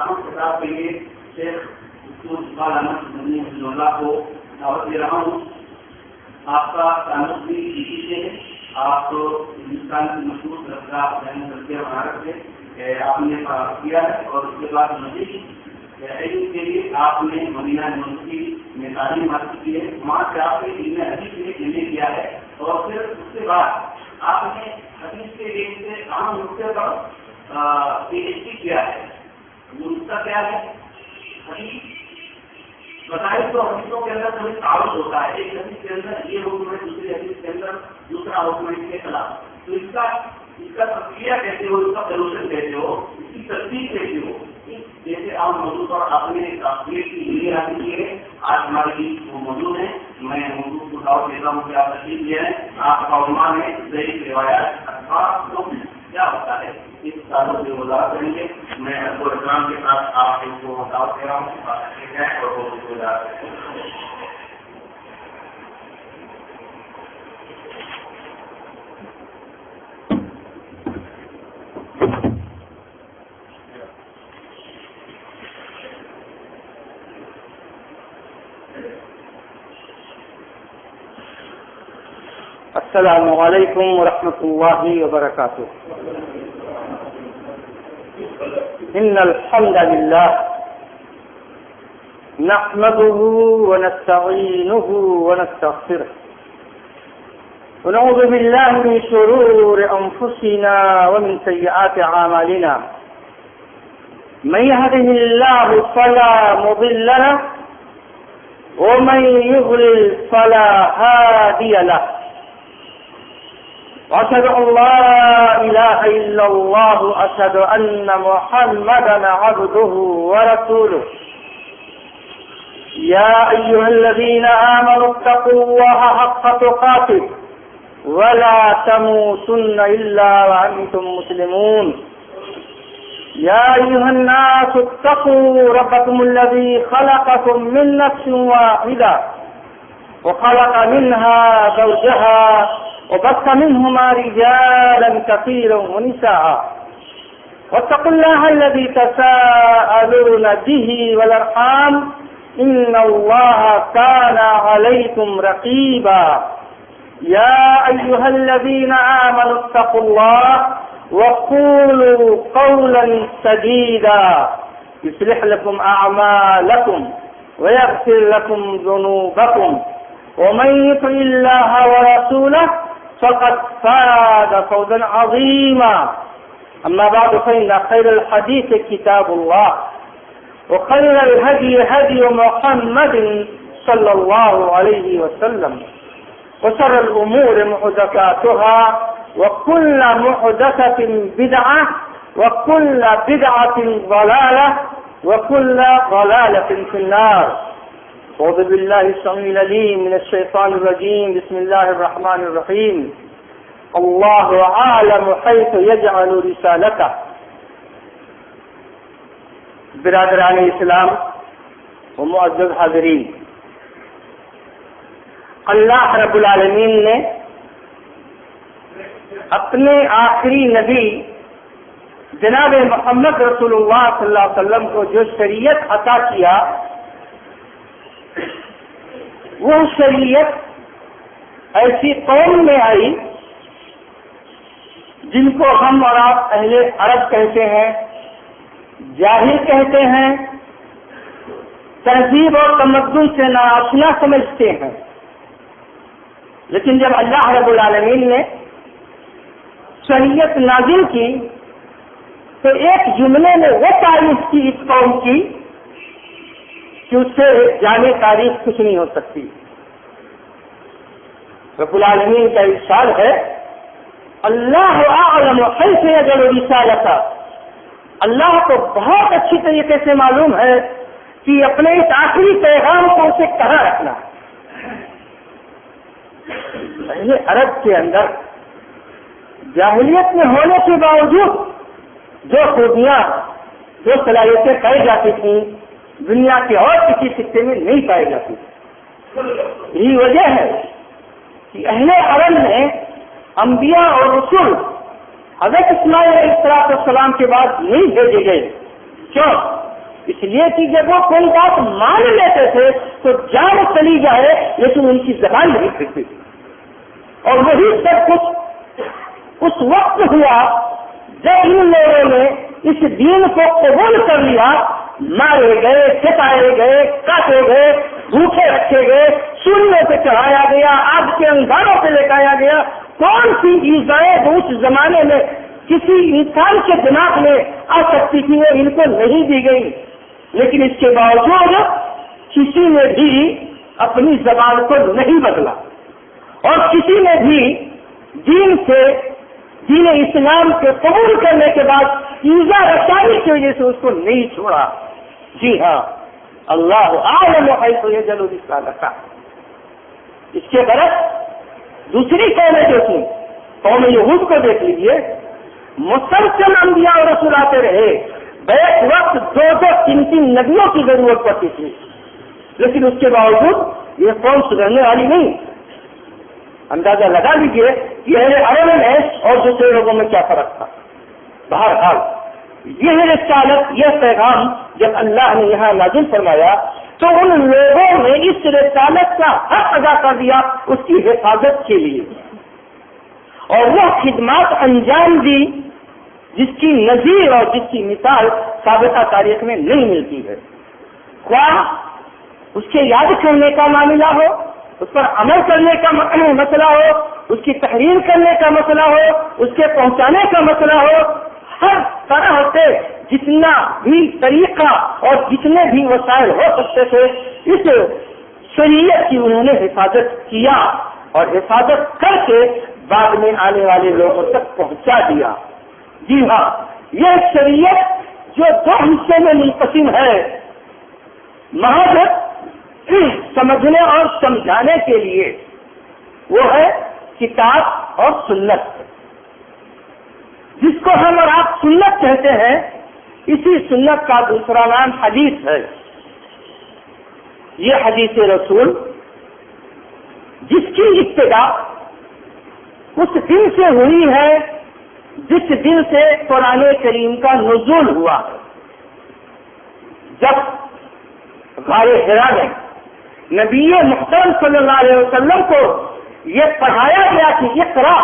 اختتام خطاب کے لیے شیخ اقبال احمد مدنی حفظہ اللہ کو دعوت دے رہا ہوں. آپ کا تعلق بھی اسی سے ہے. آپ ہندوستان کی مشہور درگاہ بنارس سے آپ نے کیا ہے اور اس کے بعد مزید علم کے لیے آپ نے مدینہ یونیورسٹی میں تعلیم حاصل کی ہے. وہاں سے آپ نے علم حدیث میں ایم اے کیا ہے اور پھر اس کے بعد آپ نے حدیث کے علم سے عام نقطے پر پی ایچ ڈی کیا ہے. وہ نقطہ کیا ہے؟ حدیث بتائیں تو حدیثوں کے اندر کوئی تعارض ہوتا ہے. ایک حدیث کے اندر یہ حکم ہے, دوسری حدیث کے اندر دوسرا حکم ہے, اس کے خلاف. تو اس کا تفصیلہ کیسے ہو, اس کا سولوشن کیسے ہو, اس کی ترتیب کیسے ہو. جیسے آپ موضوع پر آپ نے تفصیل کی ڈگری حاصل کی ہے, آج ہمارے بیچ وہ موجود ہیں. میں موضوع کو دعوت دیتا ہوں کہ آپ تشریف لے آئیں. آپ کا عنوان ہے ضعیف روایات کیا ہوتا ہے, اس تعلق سے وضاحت کریں گے. میں احترام کے ساتھ آپ کو دعوت دے رہا ہوں اور وضاحت کریں گے. السلام علیکم ورحمۃ اللہ وبرکاتہ. ان الحمد للہ نحمده ونستعینه ونستغفره ونعوذ باللہ من شرور انفسنا ومن سیئات اعمالنا. من يهده الله فلا مضل له ومن يضلل فلا هادي له. وأشهد أن لا إله إلا الله وأشهد أن محمدا عبده ورسوله. يا أيها الذين آمنوا اتقوا الله حق تقاته ولا تموتن إلا وأنتم مسلمون. يا أيها الناس اتقوا ربكم الذي خلقكم من نفس واحدة وخلق منها زوجها وبث منهما رجالا كثيرا ونساء واتقوا الله الذي تساءلون به والأرحام إن الله كان عليكم رقيبا. يا أيها الذين آمنوا اتقوا الله وقولوا قولا سديدا يصلح لكم أعمالكم ويغفر لكم ذنوبكم ومن يطع الله ورسوله فقد فاز فوزا عظيما. أما بعد فإن خير الحديث كتاب الله وخير الهدي هدي محمد صلى الله عليه وسلم وشر الأمور محدثاتها وكل محدثة بدعة وكل بدعة ضلالة وكل ضلالة في النار. أعوذ بالله السميع العليم من الشيطان الرجيم. بسم الله الرحمن الرحيم. الله عالم حيث يجعل رسالته. برادران اسلام و معزز حاضرین، اللہ رب العالمین نے اپنے آخری نبی جناب محمد رسول اللہ صلی اللہ علیہ وسلم کو جو شریعت عطا کیا، وہ شریعت ایسی قوم میں آئی جن کو ہم اور آپ اہل عرب کہتے ہیں، جاہل کہتے ہیں، تہذیب اور تمدن سے ناآشنا سمجھتے ہیں۔ لیکن جب اللہ رب العالمین نے شریعت نازل کی تو ایک جملے نے وہ تعریف کی اس قوم کی کہ اس سے جامع تعریف کچھ نہیں ہو سکتی۔ رب العالمین کا ارشاد ہے، اللہ اعلم حیث یجعل رسالتہ، اللہ کو بہت اچھی طریقے سے معلوم ہے کہ اپنے اس آخری پیغام کو اسے کہاں رکھنا ہے۔ پہلے عرب کے اندر جاہلیت میں ہونے کے باوجود جو خوبیاں، جو صلاحیتیں پائی جاتی تھیں، دنیا کے اور کسی خطے میں نہیں پائی جاتی تھی۔ یہی وجہ ہے کہ اہل عرب میں انبیاء اور رسول حضرت اسماعیل علیہ السلام کے بعد نہیں بھیجے گئے۔ کیوں؟ اس لیے کہ جب وہ کوئی بات مان لیتے تھے تو جان چلی جائے لیکن ان کی زبان نہیں پھرتی تھی. اور وہی سب کچھ اس وقت ہوا جب ان لوگوں نے اس دین کو قبول کر لیا. مارے گئے, ستائے گئے, کاٹے گئے, بھوکے رکھے گئے, سولیوں پہ چڑھایا گیا, آگ کے انگاروں پہ لٹایا گیا. کون سی ایذائیں جو اس زمانے میں کسی انسان کے دماغ میں آ سکتی تھی وہ ان کو نہیں دی گئی. لیکن اس کے باوجود کسی نے بھی اپنی زبان کو نہیں بدلا اور کسی نے بھی دین سے دین اسلام کے قبول کرنے کے بعد ایذا رسانی کی وجہ سے اس کو نہیں چھوڑا. جی ہاں, اللہ اعلم حیث یجعل رسالتہ. اس کے برعکس دوسری قومیں جو تھیں, قوم یہود کو دیکھ لیجیے, مسلسل انبیاء اور رسول آتے رہے. بیک وقت 2-3 نبیوں کی ضرورت پڑتی تھی, لیکن اس کے باوجود یہ قوم سدھرنے والی نہیں. اندازہ لگا لیجیے کہ اہل عرب میں اور دوسرے لوگوں میں کیا فرق تھا. بہرحال یہ رسالت, یہ پیغام جب اللہ نے یہاں نازل فرمایا تو ان لوگوں نے اس رسالت کا حق ادا کر دیا اس کی حفاظت کے لیے, اور وہ خدمات انجام دی جس کی نظیر اور جس کی مثال سابقہ تاریخ میں نہیں ملتی ہے. خواہ اس کے یاد کرنے کا معاملہ ہو, اس پر عمل کرنے کا مسئلہ ہو, اس کی تحریر کرنے کا مسئلہ ہو, اس کے پہنچانے کا مسئلہ ہو, ہر طرح سے جتنا بھی طریقہ اور جتنے بھی وسائل ہو سکتے تھے اس شریعت کی انہوں نے حفاظت کیا اور حفاظت کر کے بعد میں آنے والے لوگوں تک پہنچا دیا. جی ہاں, یہ شریعت جو 2 حصے میں منقسم ہے, محض سمجھنے اور سمجھانے کے لیے, وہ ہے کتاب اور سنت, جس کو ہم اور آپ سنت کہتے ہیں. اسی سنت کا دوسرا نام حدیث ہے. یہ حدیث رسول جس کی ابتدا اس دن سے ہوئی ہے جس دن سے قرآن کریم کا نزول ہوا, جب غار حرا میں نبی محترم صلی اللہ علیہ وسلم کو یہ پڑھایا گیا کہ اقرا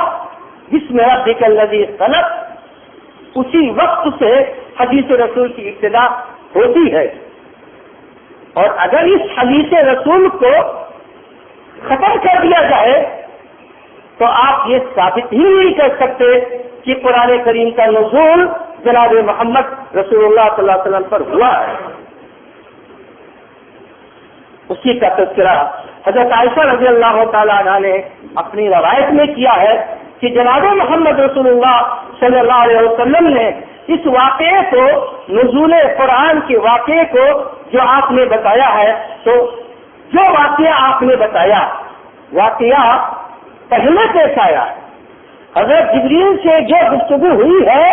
بسم ربک الذی خلق, اسی وقت سے حدیث رسول کی ابتدا ہوتی ہے. اور اگر اس حدیث رسول کو ختم کر دیا جائے تو آپ یہ ثابت ہی نہیں کر سکتے کہ قرآن کریم کا نزول جناب محمد رسول اللہ صلی اللہ علیہ وسلم پر ہوا ہے. اسی کا تذکرہ حضرت عائشہ رضی اللہ تعالیٰ عنہ نے اپنی روایت میں کیا ہے کہ جناب محمد رسول اللہ صلی اللہ علیہ وسلم نے اس واقعے کو, نزول قرآن کے واقعے کو جو آپ نے بتایا ہے, تو جو واقعہ آپ نے بتایا واقعہ پہلے پیش آیا ہے. حضرت جبریل سے جو گفتگو ہوئی ہے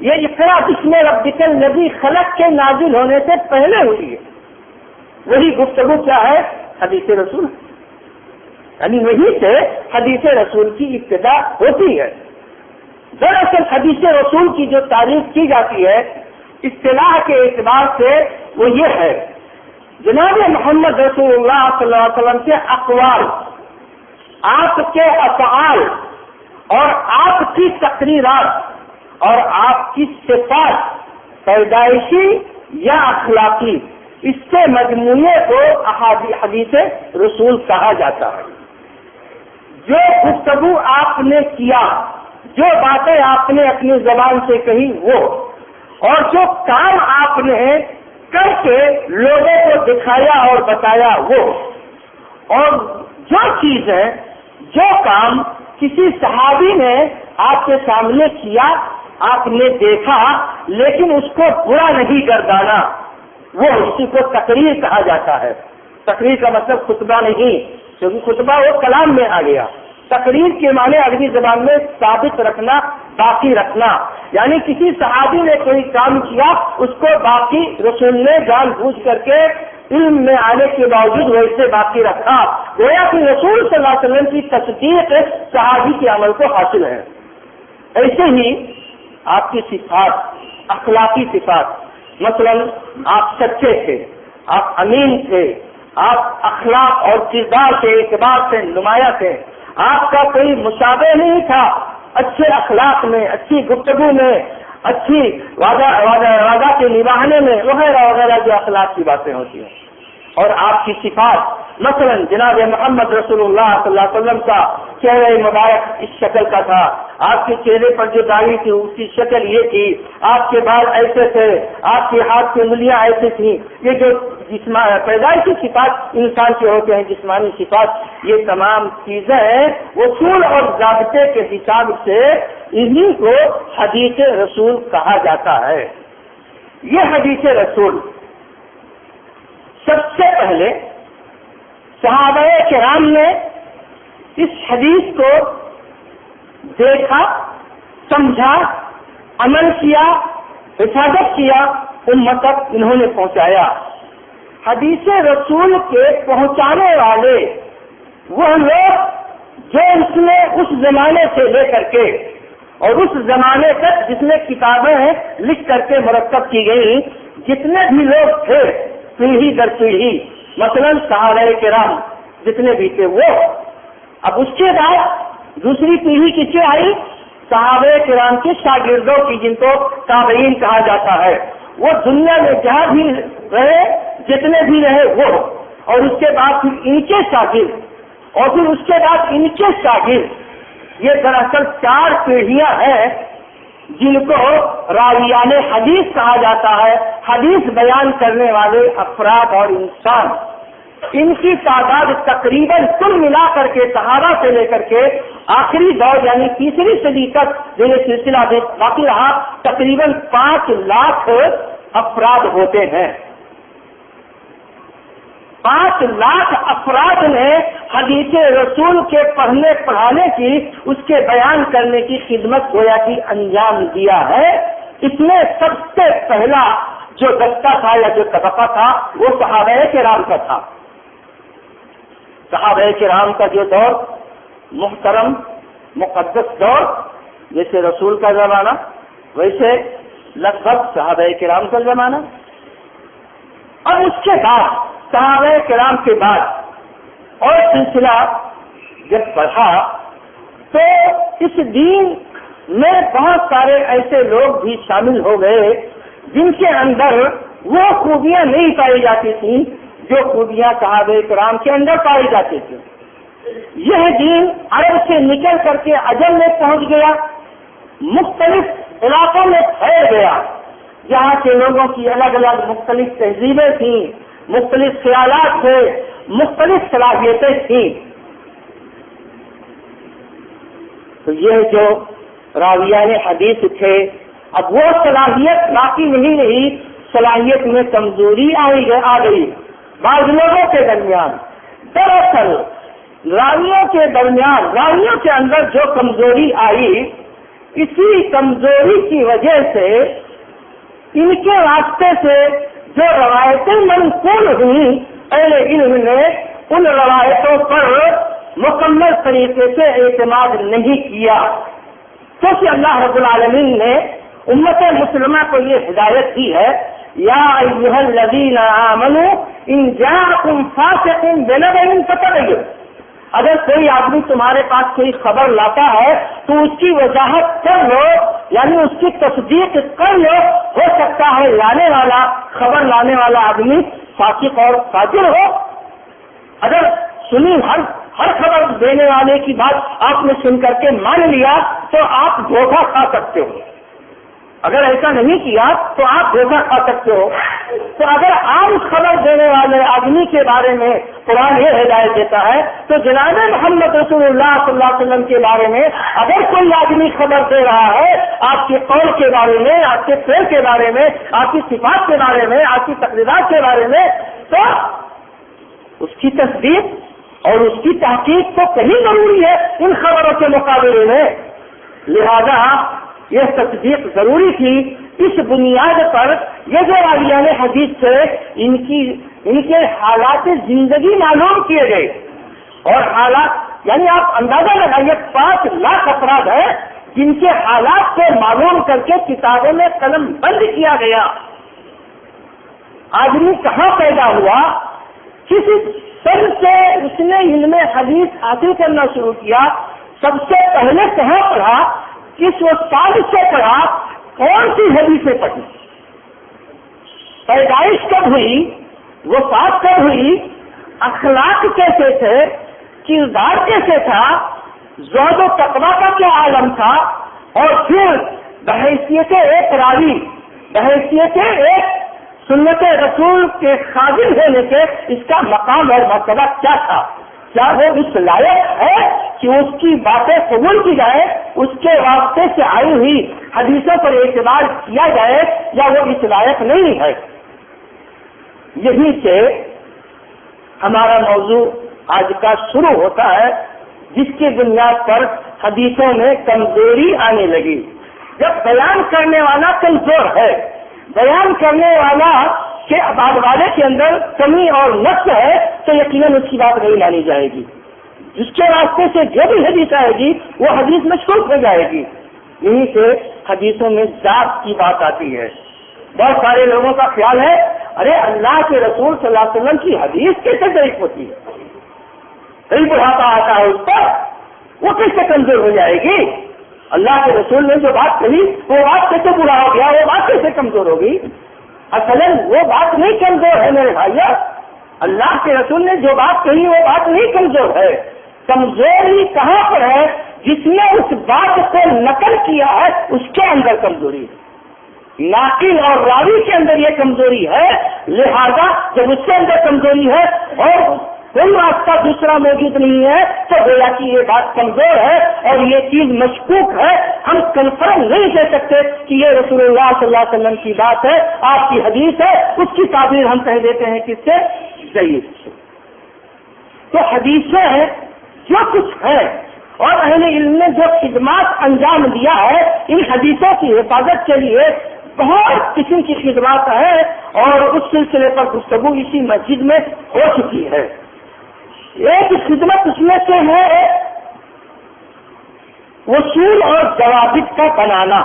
یہ اقرا بسم ربک الذی خلق کے نازل ہونے سے پہلے ہوئی ہے. وہی گفتگو کیا ہے؟ حدیث رسول, یعنی وہی سے حدیث رسول کی ابتدا ہوتی ہے. دراصل حدیث رسول کی جو تعریف کی جاتی ہے اصطلاح کے اعتبار سے وہ یہ ہے, جناب محمد رسول اللہ صلی اللہ علیہ وسلم کے اقوال, آپ کے افعال اور آپ کی تقریرات اور آپ کی صفات پیدائشی یا اخلاقی, اس سے مجموعے کو حدیث رسول کہا جاتا ہے. جو گفتگو آپ نے کیا, جو باتیں آپ نے اپنی زبان سے کہی وہ, اور جو کام آپ نے کر کے لوگوں کو دکھایا اور بتایا وہ, اور جو چیزیں جو کام کسی صحابی نے آپ کے سامنے کیا, آپ نے دیکھا لیکن اس کو برا نہیں گردانا, وہ اسی کو تقریر کہا جاتا ہے. تقریر کا مطلب خطبہ نہیں, کیونکہ خطبہ وہ کلام میں آ گیا. تقریر کے معنی عربی زبان میں ثابت رکھنا, باقی رکھنا, یعنی کسی صحابی نے کوئی کام کیا اس کو باقی رسول نے جان بوجھ کر کے علم میں آنے کے باوجود ویسے باقی رکھا, گویا کہ رسول صلی اللہ علیہ وسلم کی تصدیق صحابی کے عمل کو حاصل ہے. ایسے ہی آپ کی صفات, اخلاقی صفات, مثلاً آپ سچے تھے، آپ امین تھے، آپ اخلاق اور کردار کے اعتبار سے نمایاں تھے، آپ کا کوئی مشابہ نہیں تھا اچھے اخلاق میں، اچھی گفتگو میں، اچھی وعدہ کے نبھانے میں، وغیرہ وغیرہ جو اخلاق کی باتیں ہوتی ہیں. اور آپ کی صفات مثلا جناب محمد رسول اللہ صلی اللہ علیہ وسلم کا چہرہ مبارک اس شکل کا تھا، آپ کے چہرے پر جو داڑھی تھی اس کی شکل یہ تھی، آپ کے بال ایسے تھے، آپ کے ہاتھ کی انگلیاں ایسی تھیں. یہ جو پیدائشی صفات انسان کے ہوتے ہیں، جسمانی صفات، یہ تمام چیزیں اصول اور ضابطے کے حساب سے انہی کو حدیث رسول کہا جاتا ہے. یہ حدیث رسول سب سے پہلے صحابہ کرام نے اس حدیث کو دیکھا، سمجھا، عمل کیا، حفاظت کیا، امت تک انہوں نے پہنچایا. حدیث رسول کے پہنچانے والے وہ لوگ جو اس میں اس زمانے سے لے کر کے اور اس زمانے تک جس میں کتابیں لکھ کر کے مرتب کی گئی، جتنے بھی لوگ تھے پیڑھی در پیڑھی، مثلا صحابہ کرام جتنے بھی تھے وہ. اب اس کے بعد دوسری پیڑھی کس سے آئی؟ صحابہ کرام کے شاگردوں کی، جن کو تابعین کہا جاتا ہے. وہ دنیا میں جہاں بھی رہے، جتنے بھی رہے وہ، اور اس کے بعد پھر ان کے شاگرد، اور پھر اس کے بعد ان کے شاگرد. یہ دراصل 4 پیڑھیاں ہیں جن کو راویان حدیث کہا جاتا ہے، حدیث بیان کرنے والے افراد اور انسان. ان کی تعداد تقریباً کل ملا کر کے صحابہ سے لے کر کے آخری دور یعنی تیسری صدی تک جو یہ سلسلہ باقی رہا، تقریباً 5 لاکھ افراد ہوتے ہیں. 5 لاکھ افراد نے حدیث رسول کے پڑھنے پڑھانے کی، اس کے بیان کرنے کی خدمت گویا کی انجام دیا ہے. اس میں سب سے پہلا جو دستہ تھا یا جو طبقہ تھا وہ صحابہ کرام کا تھا. صحابہ کرام کا جو دور محترم مقدس دور، جیسے رسول کا زمانہ ویسے لگ بھگ صحابہ کرام کا زمانہ. اور اس کے بعد صحابہ کرام کے بعد اور سلسلہ جب بڑھا تو اس دین میں بہت سارے ایسے لوگ بھی شامل ہو گئے جن کے اندر وہ خوبیاں نہیں پائی جاتی تھیں جو خوبیاں صحابہ کرام کے اندر پائی جاتی تھیں. یہ دین عرب سے نکل کر کے عجم میں پہنچ گیا، مختلف علاقوں میں پھیل گیا، جہاں کے لوگوں کی الگ الگ مختلف تہذیبیں تھیں، مختلف خیالات تھے، مختلف صلاحیتیں تھیں. تو یہ جو راویان حدیث تھے، اب وہ صلاحیت باقی نہیں رہی، صلاحیت میں کمزوری آ گئی بعض لوگوں کے درمیان. دراصل راویوں کے اندر جو کمزوری آئی، اسی کمزوری کی وجہ سے ان کے راستے سے جو روایتیں منقول ہوئی، اہل علم نے ان روایتوں پر مکمل طریقے سے اعتماد نہیں کیا، کیونکہ اللہ رب العالمین نے امت مسلمہ کو یہ ہدایت دی ہے، یا ایھا الذین آمنوا ان جاءکم فاسق بنبأ فتبینوا. اگر کوئی آدمی تمہارے پاس کوئی خبر لاتا ہے تو اس کی وضاحت کر لو، یعنی اس کی تصدیق کر لو. ہو سکتا ہے خبر لانے والا آدمی فاسق اور فاجر ہو. اگر سنی ہر خبر دینے والے کی بات آپ نے سن کر کے مان لیا تو آپ دھوکہ کھا سکتے ہو. اگر ایسا نہیں کیا تو آپ دھوکہ کھا سکتے ہو. تو اگر عام خبر دینے والے آدمی کے بارے میں قرآن یہ ہدایت دیتا ہے تو جناب محمد رسول اللہ صلی اللہ علیہ وسلم کے بارے میں اگر کوئی آدمی خبر دے رہا ہے آپ کے قول کے بارے میں، آپ کے فعل کے بارے میں، آپ کی صفات کے بارے میں، آپ کی تقریرات کے بارے میں، تو اس کی تصدیق اور اس کی تحقیق تو کہیں ضروری ہے ان خبروں کے مقابلے میں. لہذا یہ تصدیق ضروری تھی. اس بنیاد پر یہ جو راویان حدیث سے ان کے حالات زندگی معلوم کیے گئے، اور حالات یعنی آپ اندازہ لگائیے 5 لاکھ افراد ہیں جن کے حالات کو معلوم کر کے کتابوں میں قلم بند کیا گیا. آدمی کہاں پیدا ہوا، کس سن سے اس نے علم حدیث حاصل کرنا شروع کیا، سب سے پہلے کہاں پڑھا، کس استاد سے پڑھا، کون سی حدیثیں پڑھی، پیدائش کب ہوئی، وفات کب ہوئی، اخلاق کیسے تھے، کردار کیسے تھا، زہد و تقویٰ کا کیا عالم تھا، اور پھر بحیثیت ایک راوی، بحیثیت ایک سنت رسول کے خادم ہونے کے اس کا مقام اور مرتبہ کیا تھا، کیا وہ اس لائق ہے کہ اس کی باتیں قبول کی جائے، اس کے واسطے سے آئی ہوئی حدیثوں پر اعتبار کیا جائے، یا وہ اس لائق نہیں ہے۔ یہی سے ہمارا موضوع آج کا شروع ہوتا ہے، جس کی بنیاد پر حدیثوں میں کمزوری آنے لگی۔ جب بیان کرنے والا کمزور ہے، بیان کرنے والا کے بعد والے کے اندر کمی اور نقص ہے، تو یقیناً اس کی بات نہیں مانی جائے گی، جس کے راستے سے جو بھی حدیث آئے گی وہ حدیث مشکوک ہو جائے گی۔ یہیں سے حدیثوں میں ذات کی بات آتی ہے۔ بہت سارے لوگوں کا خیال ہے ارے اللہ کے رسول صلی اللہ علیہ وسلم کی حدیث کیسے ضعیف ہوتی ہے، کئی بڑھاپا آتا ہے اس پر، وہ کیسے کمزور ہو جائے گی، اللہ کے رسول نے جو بات کہی وہ بات کیسے برا ہو گیا، وہ بات کیسے کمزور ہوگی؟ اصلاً وہ بات نہیں کمزور ہے میرے بھائیو، اللہ کے رسول نے جو بات کہی وہ بات نہیں کمزور ہے۔ کمزوری کہاں پر ہے؟ جس نے اس بات کو نقل کیا ہے اس کے اندر کمزوری ہے، ناقل اور راوی کے اندر یہ کمزوری ہے، لہذا جب اس کے اندر کمزوری ہے اور کوئی راستہ دوسرا موجود نہیں ہے تو گویا کہ یہ بات کمزور ہے اور یہ چیز مشکوک ہے، ہم کنفرم نہیں کہہ سکتے کہ یہ رسول اللہ صلی اللہ علیہ وسلم کی بات ہے، آپ کی حدیث ہے، اس کی تعبیر ہم کہہ دیتے ہیں کس سے؟ ضعیف۔ تو حدیثیں جو کچھ ہے اور اہل علم نے جو خدمات انجام دیا ہے، ان حدیثوں کی حفاظت کے لیے بہت قسم کی خدمات ہیں، اور اس سلسلے پر گفتگو اسی مسجد میں ہو چکی ہے۔ ایک خدمت اس میں سے ہے اصول اور ضوابط کا بنانا،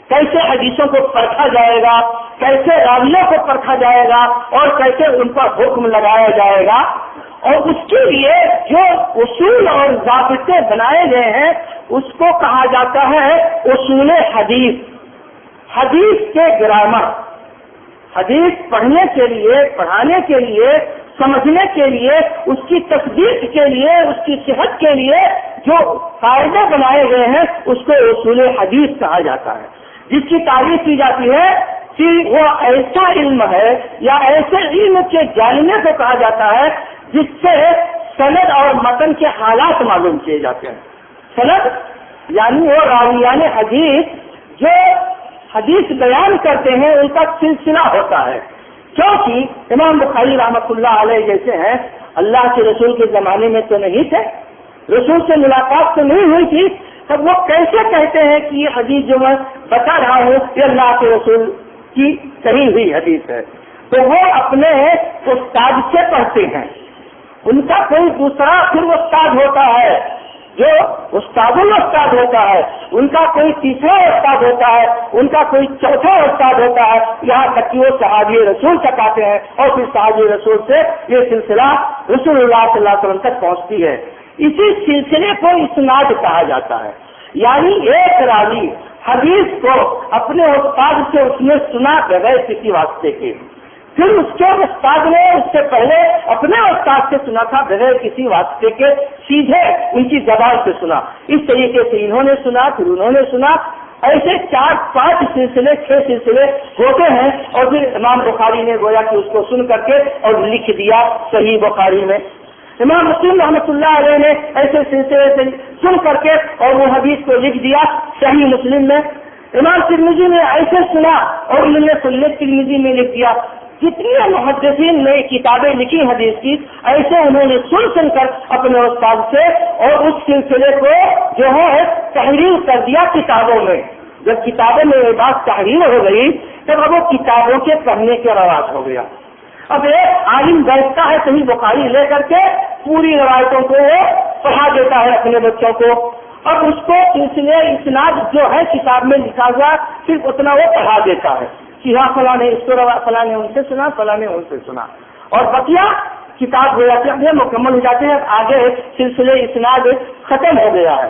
کیسے حدیثوں کو پرکھا جائے گا، کیسے راویوں کو پرکھا جائے گا، اور کیسے ان پر حکم لگایا جائے گا، اور اس کے لیے جو اصول اور ضابطے بنائے گئے ہیں اس کو کہا جاتا ہے اصول حدیث۔ حدیث کے گرامر، حدیث پڑھنے کے لیے، پڑھانے کے لیے، سمجھنے کے لیے، اس کی تصدیق کے لیے، اس کی صحت کے لیے جو قاعدے بنائے گئے ہیں اس کو اصول حدیث کہا جاتا ہے، جس کی تعریف کی جاتی ہے کہ وہ ایسا علم ہے یا ایسے علم کے جاننے کو کہا جاتا ہے جس سے سند اور متن کے حالات معلوم کیے جاتے ہیں۔ سند یعنی وہ راویان حدیث جو حدیث بیان کرتے ہیں ان کا سلسلہ ہوتا ہے، کیونکہ امام بخاری رحمۃ اللہ علیہ جیسے ہیں اللہ کے رسول کے زمانے میں تو نہیں تھے، رسول سے ملاقات تو نہیں ہوئی تھی، تب وہ کیسے کہتے ہیں کہ یہ حدیث جو میں بتا رہا ہوں یہ اللہ کے رسول کی کہی ہوئی حدیث ہے؟ تو وہ اپنے استاد سے پڑھتے ہیں، ان کا کوئی دوسرا پھر استاد ہوتا ہے جو استاد الاستاد ہوتا ہے، ان کا کوئی تیسرا استاد ہوتا ہے، ان کا کوئی چوتھا استاد ہوتا ہے، یہاں تک کہ وہ صحابی رسول تک آتے ہیں اور پھر صحابی رسول سے یہ سلسلہ رسول اللہ صلی اللہ علیہ وسلم تک پہنچتی ہے۔ اسی سلسلے کو اسناد کہا جاتا ہے، یعنی ایک راوی حدیث کو اپنے استاد سے اس نے سنا بغیر کسی واسطے کے، پھر اس کے استاد نے اس سے پہلے اپنے استاد سے سنا تھا بغیر کسی واسطے کے، سیدھے ان کی زبان سے سنا، اس طریقے سے انہوں نے سنا، پھر انہوں نے سنا، ایسے 4-5 سلسلے 6 سلسلے ہوتے ہیں، اور پھر امام بخاری نے گویا کہ اس کو سن کر کے اور لکھ دیا صحیح بخاری میں، امام مسلم رحمۃ اللہ علیہ نے ایسے سلسلے سے سن کر کے اور وہ حدیث کو لکھ دیا صحیح مسلم میں، امام ترمذی نے ایسے سنا اور انہوں نے سنت ترمذی میں لکھ دیا۔ جتنی محدثین نے کتابیں لکھی حدیث کی، ایسے انہوں نے سن کر اپنے استاد سے اور اس سلسلے کو جو ہے تحریر کر دیا کتابوں میں۔ جب کتابوں میں یہ بات تحریر ہو گئی تب اب وہ کتابوں کے پڑھنے کے رواج ہو گیا۔ اب ایک عالم بیٹھتا ہے صحیح بخاری لے کر کے پوری روایتوں کو وہ پڑھا دیتا ہے اپنے بچوں کو، اور اس کو سلسلے اسناد جو ہے کتاب میں لکھا ہوا صرف اتنا وہ پڑھا دیتا ہے، کہ ہاں فلاں نے اس کو روا، فلاں نے ان سے سنا، فلاں نے ان سے سنا، اور بقیہ کتاب ہو جاتے ہیں، مکمل ہو جاتے ہیں، آگے سلسلے اسناد ختم ہو گیا ہے۔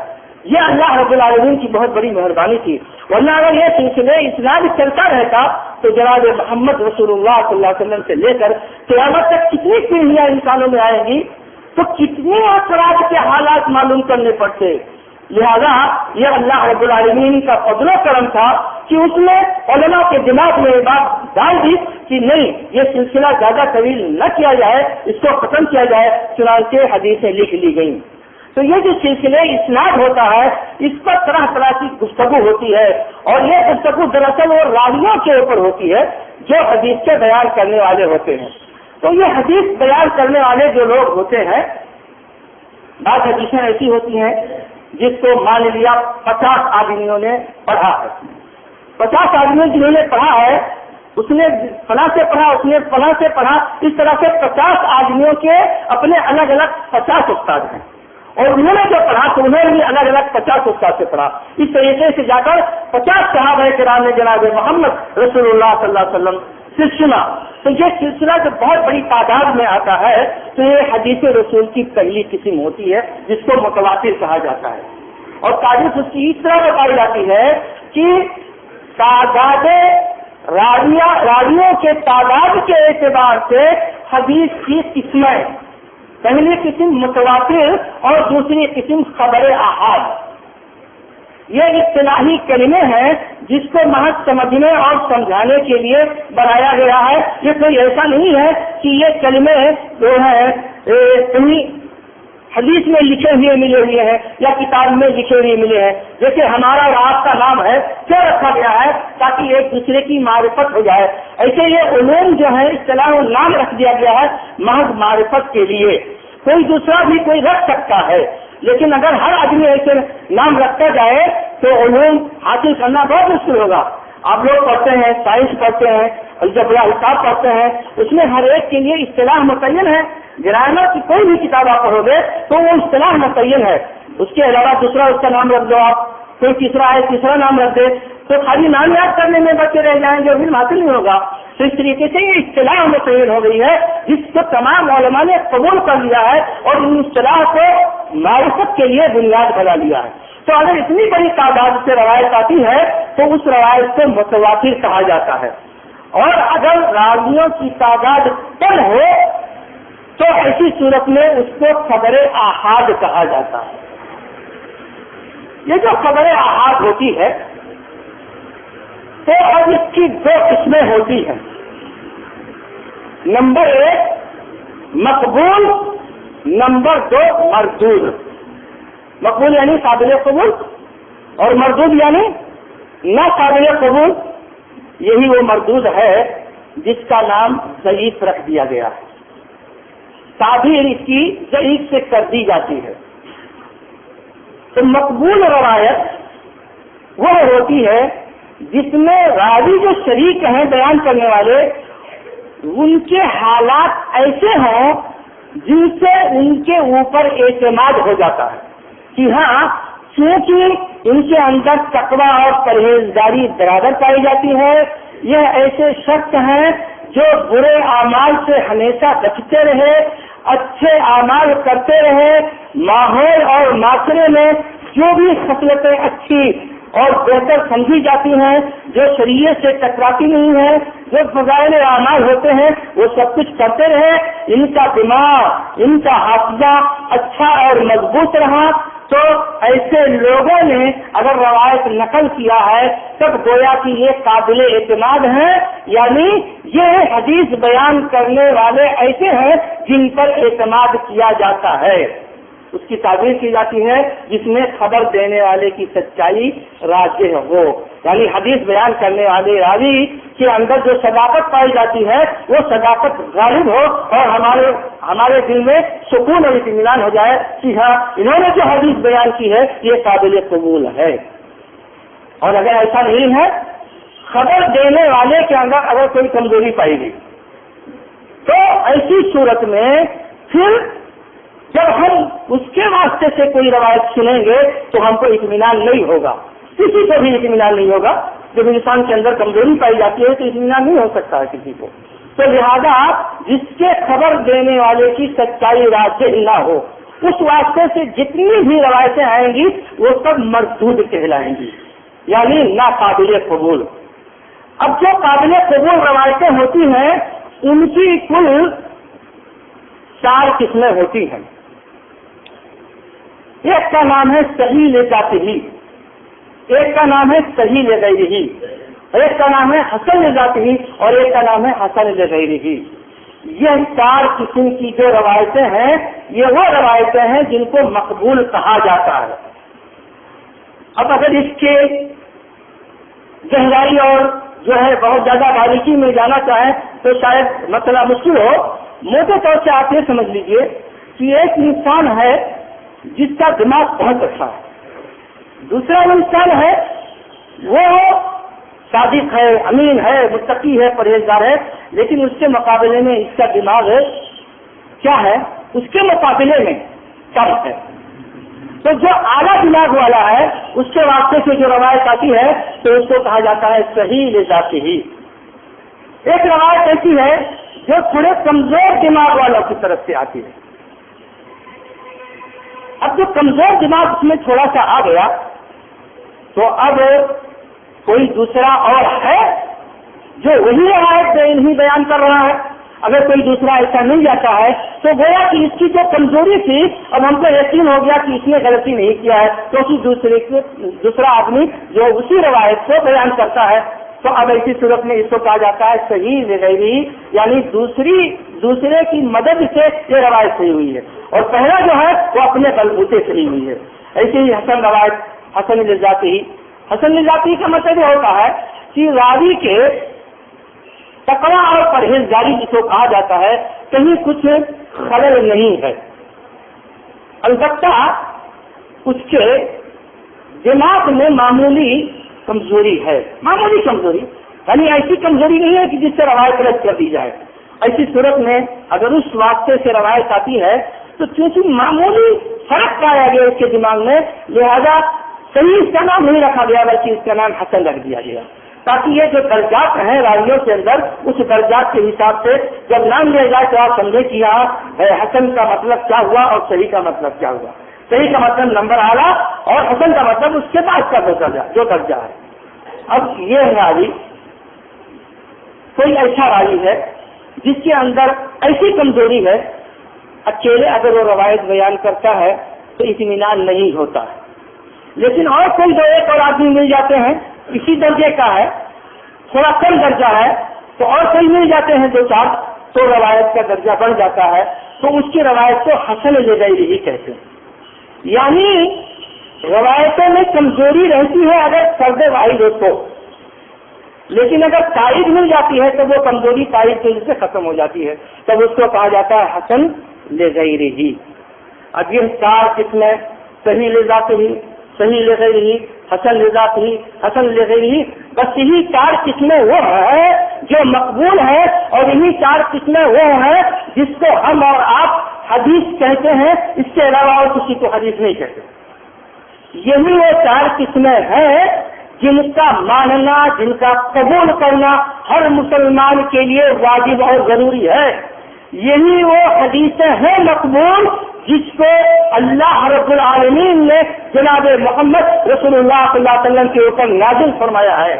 یہ اللہ رب العالمین کی بہت بڑی مہربانی تھی، ورنہ اگر یہ سلسلے اسناد چلتا رہتا تو جناب محمد رسول اللہ صلی اللہ علیہ وسلم سے لے کر قیامت تک کتنی پیڑھیاں انسانوں میں آئیں گی تو کتنے افراد کے حالات معلوم کرنے پڑتے۔ لہذا یہ اللہ رب العالمین کا فضل و کرم تھا کہ اس نے علماء کے دماغ میں یہ بات ڈال دی کہ نہیں، یہ سلسلہ زیادہ طویل نہ کیا جائے، اس کو ختم کیا جائے، چنانچہ حدیثیں لکھ لی گئیں۔ تو یہ جو سلسلے اسناد ہوتا ہے اس پر طرح طرح کی گفتگو ہوتی ہے، اور یہ گفتگو دراصل وہ راویوں کے اوپر ہوتی ہے جو حدیث کے بیان کرنے والے ہوتے ہیں۔ تو یہ حدیث بیان کرنے والے جو لوگ ہوتے ہیں، بعض حدیثیں ایسی ہوتی ہیں جس کو مان لیا 50 آدمیوں نے پڑھا ہے، 50 آدمیوں جنہوں نے پڑھا ہے، اس نے فلاں سے پڑھا، اس نے فلاں سے پڑھا، اس طرح سے 50 آدمیوں کے اپنے الگ الگ 50 استاد ہیں، اور انہوں نے جو پڑھا تو انہوں نے بھی الگ الگ 50 استاد سے پڑھا۔ اس طریقے سے جا کر 50 صحابہ کرام نے جناب محمد رسول اللہ صلی اللہ علیہ وسلم سے سنا۔ تو یہ سلسلہ جو بہت بڑی تعداد میں آتا ہے تو یہ حدیث رسول کی پہلی قسم ہوتی ہے جس کو متواتر کہا جاتا ہے، اور تعریف اس کی اس طرح بتائی جاتی ہے کہ تعداد راویوں کے تعداد کے اعتبار سے حدیث کی قسمیں، پہلی قسم متواتر اور دوسری قسم خبر احاد۔ یہ اصطلاحی کلمے ہیں جس کو محض سمجھنے اور سمجھانے کے لیے بنایا گیا ہے۔ یہ کوئی ایسا نہیں ہے کہ یہ کلمے جو ہیں کہیں حدیث میں لکھے ہوئے ملے ہوئے ہیں یا کتاب میں لکھے ہوئے ملے ہیں۔ جیسے ہمارا اور آپ کا نام ہے کیوں رکھا گیا ہے؟ تاکہ ایک دوسرے کی معرفت ہو جائے۔ ایسے یہ علوم جو ہے اصطلاح نام رکھ دیا گیا ہے محض معرفت کے لیے۔ کوئی دوسرا بھی کوئی رکھ سکتا ہے، لیکن اگر ہر آدمی ایسے نام رکھتا جائے تو علوم حاصل کرنا بہت مشکل ہوگا۔ آپ لوگ پڑھتے ہیں، سائنس پڑھتے ہیں، الجبرا حساب پڑھتے ہیں، اس میں ہر ایک کے لیے اصطلاح متعین ہے۔ گرامر کی کوئی بھی کتاب آپ پڑھو گے تو وہ اصطلاح متعین ہے، اس کے علاوہ دوسرا اس کا نام رکھ دو، آپ کوئی تیسرا ہے تیسرا نام رکھ دے تو خالی نام یاد کرنے میں بچے رہ جائیں گے، علم حاصل نہیں ہوگا۔ تو اس طریقے سے یہ اصطلاح متعین ہو گئی ہے جس کو تمام علماء نے قبول کر لیا ہے اور ان اصطلاح کو معرفت کے لیے بنیاد بنا لیا ہے۔ تو اگر اتنی بڑی تعداد سے روایت آتی ہے تو اس روایت کو متواتر کہا جاتا ہے، اور اگر راویوں کی تعداد کم ہو تو ایسی صورت میں اس کو خبر احاد کہا جاتا ہے۔ یہ جو خبر احاد ہوتی ہے تو اب اس کی 2 قسمیں ہوتی ہیں۔ نمبر 1 مقبول، نمبر 2 مردود۔ مقبول یعنی قابل قبول، اور مردود یعنی نہ قابل قبول۔ یہی وہ مردود ہے جس کا نام ضعیف رکھ دیا گیا ہے، تعبیر اس کی ضعیف سے کر دی جاتی ہے۔ تو مقبول روایت وہ ہوتی ہے جس میں راوی جو شریک ہیں بیان کرنے والے، ان کے حالات ایسے ہوں جن سے ان کے اوپر اعتماد ہو جاتا ہے کہ ہاں چونکہ ان کے اندر تقویٰ اور پرہیزگاری برابر پائی جاتی ہے، یہ ایسے شخص ہیں جو برے اعمال سے ہمیشہ بچتے رہے، اچھے اعمال کرتے رہے، ماحول اور معاشرے میں جو بھی خصلتیں اچھی اور بہتر سمجھی جاتی ہیں، جو شریعت سے ٹکراتی نہیں ہیں، جو فضائل اعمال ہوتے ہیں وہ سب کچھ کرتے رہے، ان کا دماغ، ان کا حافظہ اچھا اور مضبوط رہا، تو ایسے لوگوں نے اگر روایت نقل کیا ہے تب گویا کہ یہ قابل اعتماد ہیں، یعنی یہ حدیث بیان کرنے والے ایسے ہیں جن پر اعتماد کیا جاتا ہے۔ اس کی تعبیر کی جاتی ہے جس میں خبر دینے والے کی سچائی راجح ہو، یعنی حدیث بیان کرنے والے راوی کے اندر جو صداقت پائی جاتی ہے وہ صداقت غالب ہو، اور ہمارے دل میں سکون اور اطمینان ہو جائے کہ ہاں انہوں نے جو حدیث بیان کی ہے یہ قابل قبول ہے۔ اور اگر ایسا نہیں ہے، خبر دینے والے کے اندر اگر کوئی کمزوری پائی گئی تو ایسی صورت میں پھر جب ہم اس کے واسطے سے کوئی روایت سنیں گے تو ہم کو اطمینان نہیں ہوگا، کسی کو بھی اطمینان نہیں ہوگا جب انسان کے اندر کمزوری پائی جاتی ہے تو اطمینان نہیں ہو سکتا ہے کسی کو. تو لہذا جس کے خبر دینے والے کی سچائی راجح نہ ہو اس واسطے سے جتنی بھی روایتیں آئیں گی وہ سب مردود کہلائیں گی، یعنی ناقابل قبول. اب جو قابل قبول روایتیں ہوتی ہیں ان کی کل 4 قسمیں ہوتی ہیں. ایک کا نام ہے صحیح لذاتی، ایک کا نام ہے صحیح لغیرہ، ایک کا نام ہے حسن لذاتی اور ایک کا نام ہے حسن لغیرہ. یہ 4 قسم کی جو روایتیں ہیں یہ وہ روایتیں ہیں جن کو مقبول کہا جاتا ہے. اب اگر اس کے گہرائی اور جو ہے بہت زیادہ باریکی میں جانا چاہیں تو شاید مسئلہ مشکل ہو. موٹے طور سے آپ یہ سمجھ لیجئے کہ ایک انسان ہے جس کا دماغ بہت اچھا ہے، دوسرا انسان ہے وہ صادق ہے، امین ہے، متقی ہے، پرہیزگار ہے، لیکن اس کے مقابلے میں اس کا دماغ کیا ہے؟ اس کے مقابلے میں کم ہے. تو جو اعلیٰ دماغ والا ہے اس کے واسطے سے جو روایت آتی ہے تو اس کو کہا جاتا ہے صحیح لذاتی. ایک روایت ایسی ہے جو تھوڑے کمزور دماغ والوں کی طرف سے آتی ہے. اب جو کمزور دماغ اس میں تھوڑا سا آ گیا تو اب کوئی دوسرا اور ہے جو وہی روایت نہیں بیان کر رہا ہے. اگر کوئی دوسرا ایسا مل جاتا ہے تو گویا کہ اس کی جو کمزوری تھی اب ہم کو یقین ہو گیا کہ اس نے غلطی نہیں کیا ہے کیونکہ دوسرا آدمی جو اسی روایت کو بیان کرتا ہے. تو اب ایسی صورت میں اس کو کہا جاتا ہے صحیح لغیرہ، یعنی دوسرے کی مدد سے یہ روایت صحیح ہوئی ہے اور پہلا جو ہے وہ اپنے بلبوتے صحیح ہوئی ہے. ایسے ہی حسن روایت حسن لذاتی. حسن لذاتی کا مطلب یہ ہوتا ہے کہ راوی کے تقویٰ اور پرہیزگاری جس کو کہا جاتا ہے کہیں کچھ خلل نہیں ہے، البتہ اس کے دماغ میں معمولی کمزوری ہے. معمولی کمزوری یعنی ایسی کمزوری نہیں ہے کہ جس سے روایت رد کر دی جائے. ایسی صورت میں اگر اس واسطے سے روایت آتی ہے تو چونکہ معمولی فرق پایا گیا اس کے دماغ میں لہذا صحیح اس کا نام نہیں رکھا گیا بلکہ اس کا نام حسن رکھ دیا گیا تاکہ یہ جو درجات ہیں راویوں کے اندر اس درجات کے حساب سے جب نام لیا جائے تو آپ سمجھے کہ یہاں حسن کا مطلب کیا ہوا اور صحیح کا مطلب کیا ہوا. صحیح کا مطلب نمبر اعلیٰ اور حسن کا مطلب اس کے بعد کا جو درجہ ہے. اب یہ راوی کوئی ایسا راوی ہے جس کے اندر ایسی کمزوری ہے اکیلے اگر وہ روایت بیان کرتا ہے تو اطمینان نہیں ہوتا ہے، لیکن اور کوئی دو ایک اور آدمی مل جاتے ہیں اسی درجے کا ہے، تھوڑا کم درجہ ہے تو اور کوئی مل جاتے ہیں 2-4 تو روایت کا درجہ بڑھ جاتا ہے تو اس کی روایت کو حسن لغیرہ ہی کہتے ہیں. یعنی روایتوں میں کمزوری رہتی ہے اگر فرد واحد ہو تو، لیکن اگر تائید مل جاتی ہے تو وہ کمزوری تائید کی وجہ سے ختم ہو جاتی ہے تب اس کو کہا جاتا ہے حسن لغیرہ. اب یہ 4 قسمیں صحیح لذاتی، صحیح لغیرہ، حسن لذاتی، حسن لغیرہ، بس یہی 4 قسمیں وہ ہیں جو مقبول ہیں اور یہی 4 قسمیں وہ ہیں جس کو ہم اور آپ حدیث کہتے ہیں. اس کے علاوہ اور کسی کو حدیث نہیں کہتے. یہی وہ 4 قسمیں ہیں جن کا ماننا، جن کا قبول کرنا ہر مسلمان کے لیے واجب اور ضروری ہے. یہی وہ حدیثیں ہیں مقبول جس کو اللہ رب العالمین نے جناب محمد رسول اللہ صلی اللہ علیہ وسلم کے اوپر نازل فرمایا ہے.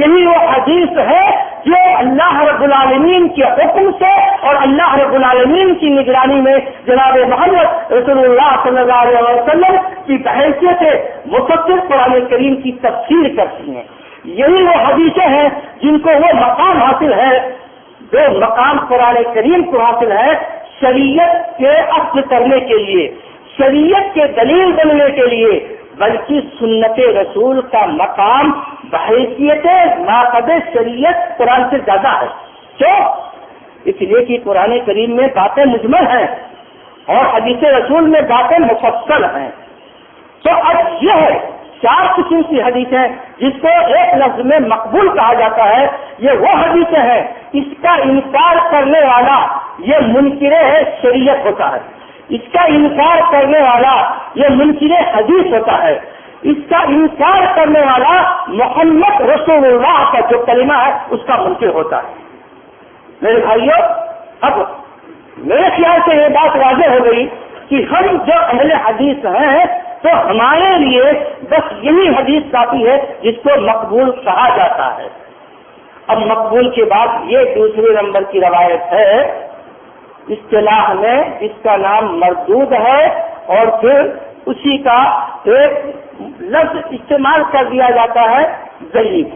یہی وہ حدیث ہے جو اللہ رب العالمین کے حکم سے اور اللہ رب العالمین کی نگرانی میں جناب محمد رسول اللہ صلی اللہ علیہ وسلم کی بحیثیت سے مفسر قرآن کریم کی تفسیر کرتی ہیں. یہی وہ حدیثیں ہیں جن کو وہ مقام حاصل ہے جو مقام قرآن کریم کو حاصل ہے شریعت کے اصل کرنے کے لیے، شریعت کے دلیل بننے کے لیے، بلکہ سنت رسول کا مقام بحیثیت ماقد شریعت قرآن سے زیادہ ہے. کیوں؟ اس لیے کہ قرآن کریم میں باتیں مجمل ہیں اور حدیث رسول میں باتیں مفصل ہیں. تو اب یہ ہے 4 قسم کی حدیثیں جس کو ایک لفظ میں مقبول کہا جاتا ہے. یہ وہ حدیثیں ہیں اس کا انکار کرنے والا یہ منکر شریعت ہوتا ہے، اس کا انکار کرنے والا یہ منکر حدیث ہوتا ہے. اس کا انکار کرنے والا محمد رسول اللہ کا جو کلمہ ہے اس کا منکر ہوتا ہے. میرے بھائیوں، اب میرے خیال سے یہ بات واضح ہو گئی کہ ہم جو اہل حدیث ہیں تو ہمارے لیے بس یہی حدیث کافی ہے جس کو مقبول کہا جاتا ہے. اب مقبول کے بعد یہ دوسرے نمبر کی روایت ہے، اصطلاح میں اس کا نام مردود ہے، اور پھر اسی کا ایک لفظ استعمال کر دیا جاتا ہے ضعیف.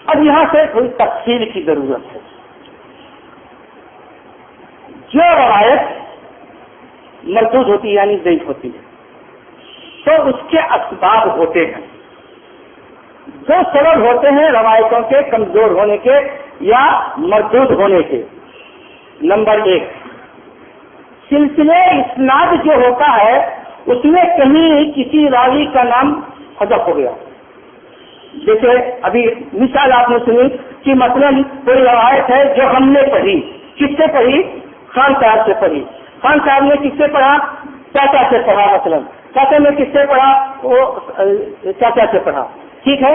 اب یہاں سے تھوڑی تفصیل کی ضرورت ہے. جو روایت مردود ہوتی ہے یعنی ضعیف ہوتی ہے تو اس کے اسباب ہوتے ہیں. دو سبب ہوتے ہیں روایتوں کے کمزور ہونے کے یا مردود ہونے کے. نمبر 1، سلسلے اسناد جو ہوتا ہے اس میں کہیں کسی راوی کا نام حذف ہو گیا. جیسے ابھی مثال آپ نے سنی کہ مثلا کوئی روایت ہے جو ہم نے پڑھی، کس سے پڑھی؟ خان صاحب سے پڑھی. خان صاحب نے کس سے پڑھا؟ چاچا سے پڑھا. مثلا چاچا نے کس سے پڑھا؟ وہ چاچا سے پڑھا. ٹھیک ہے.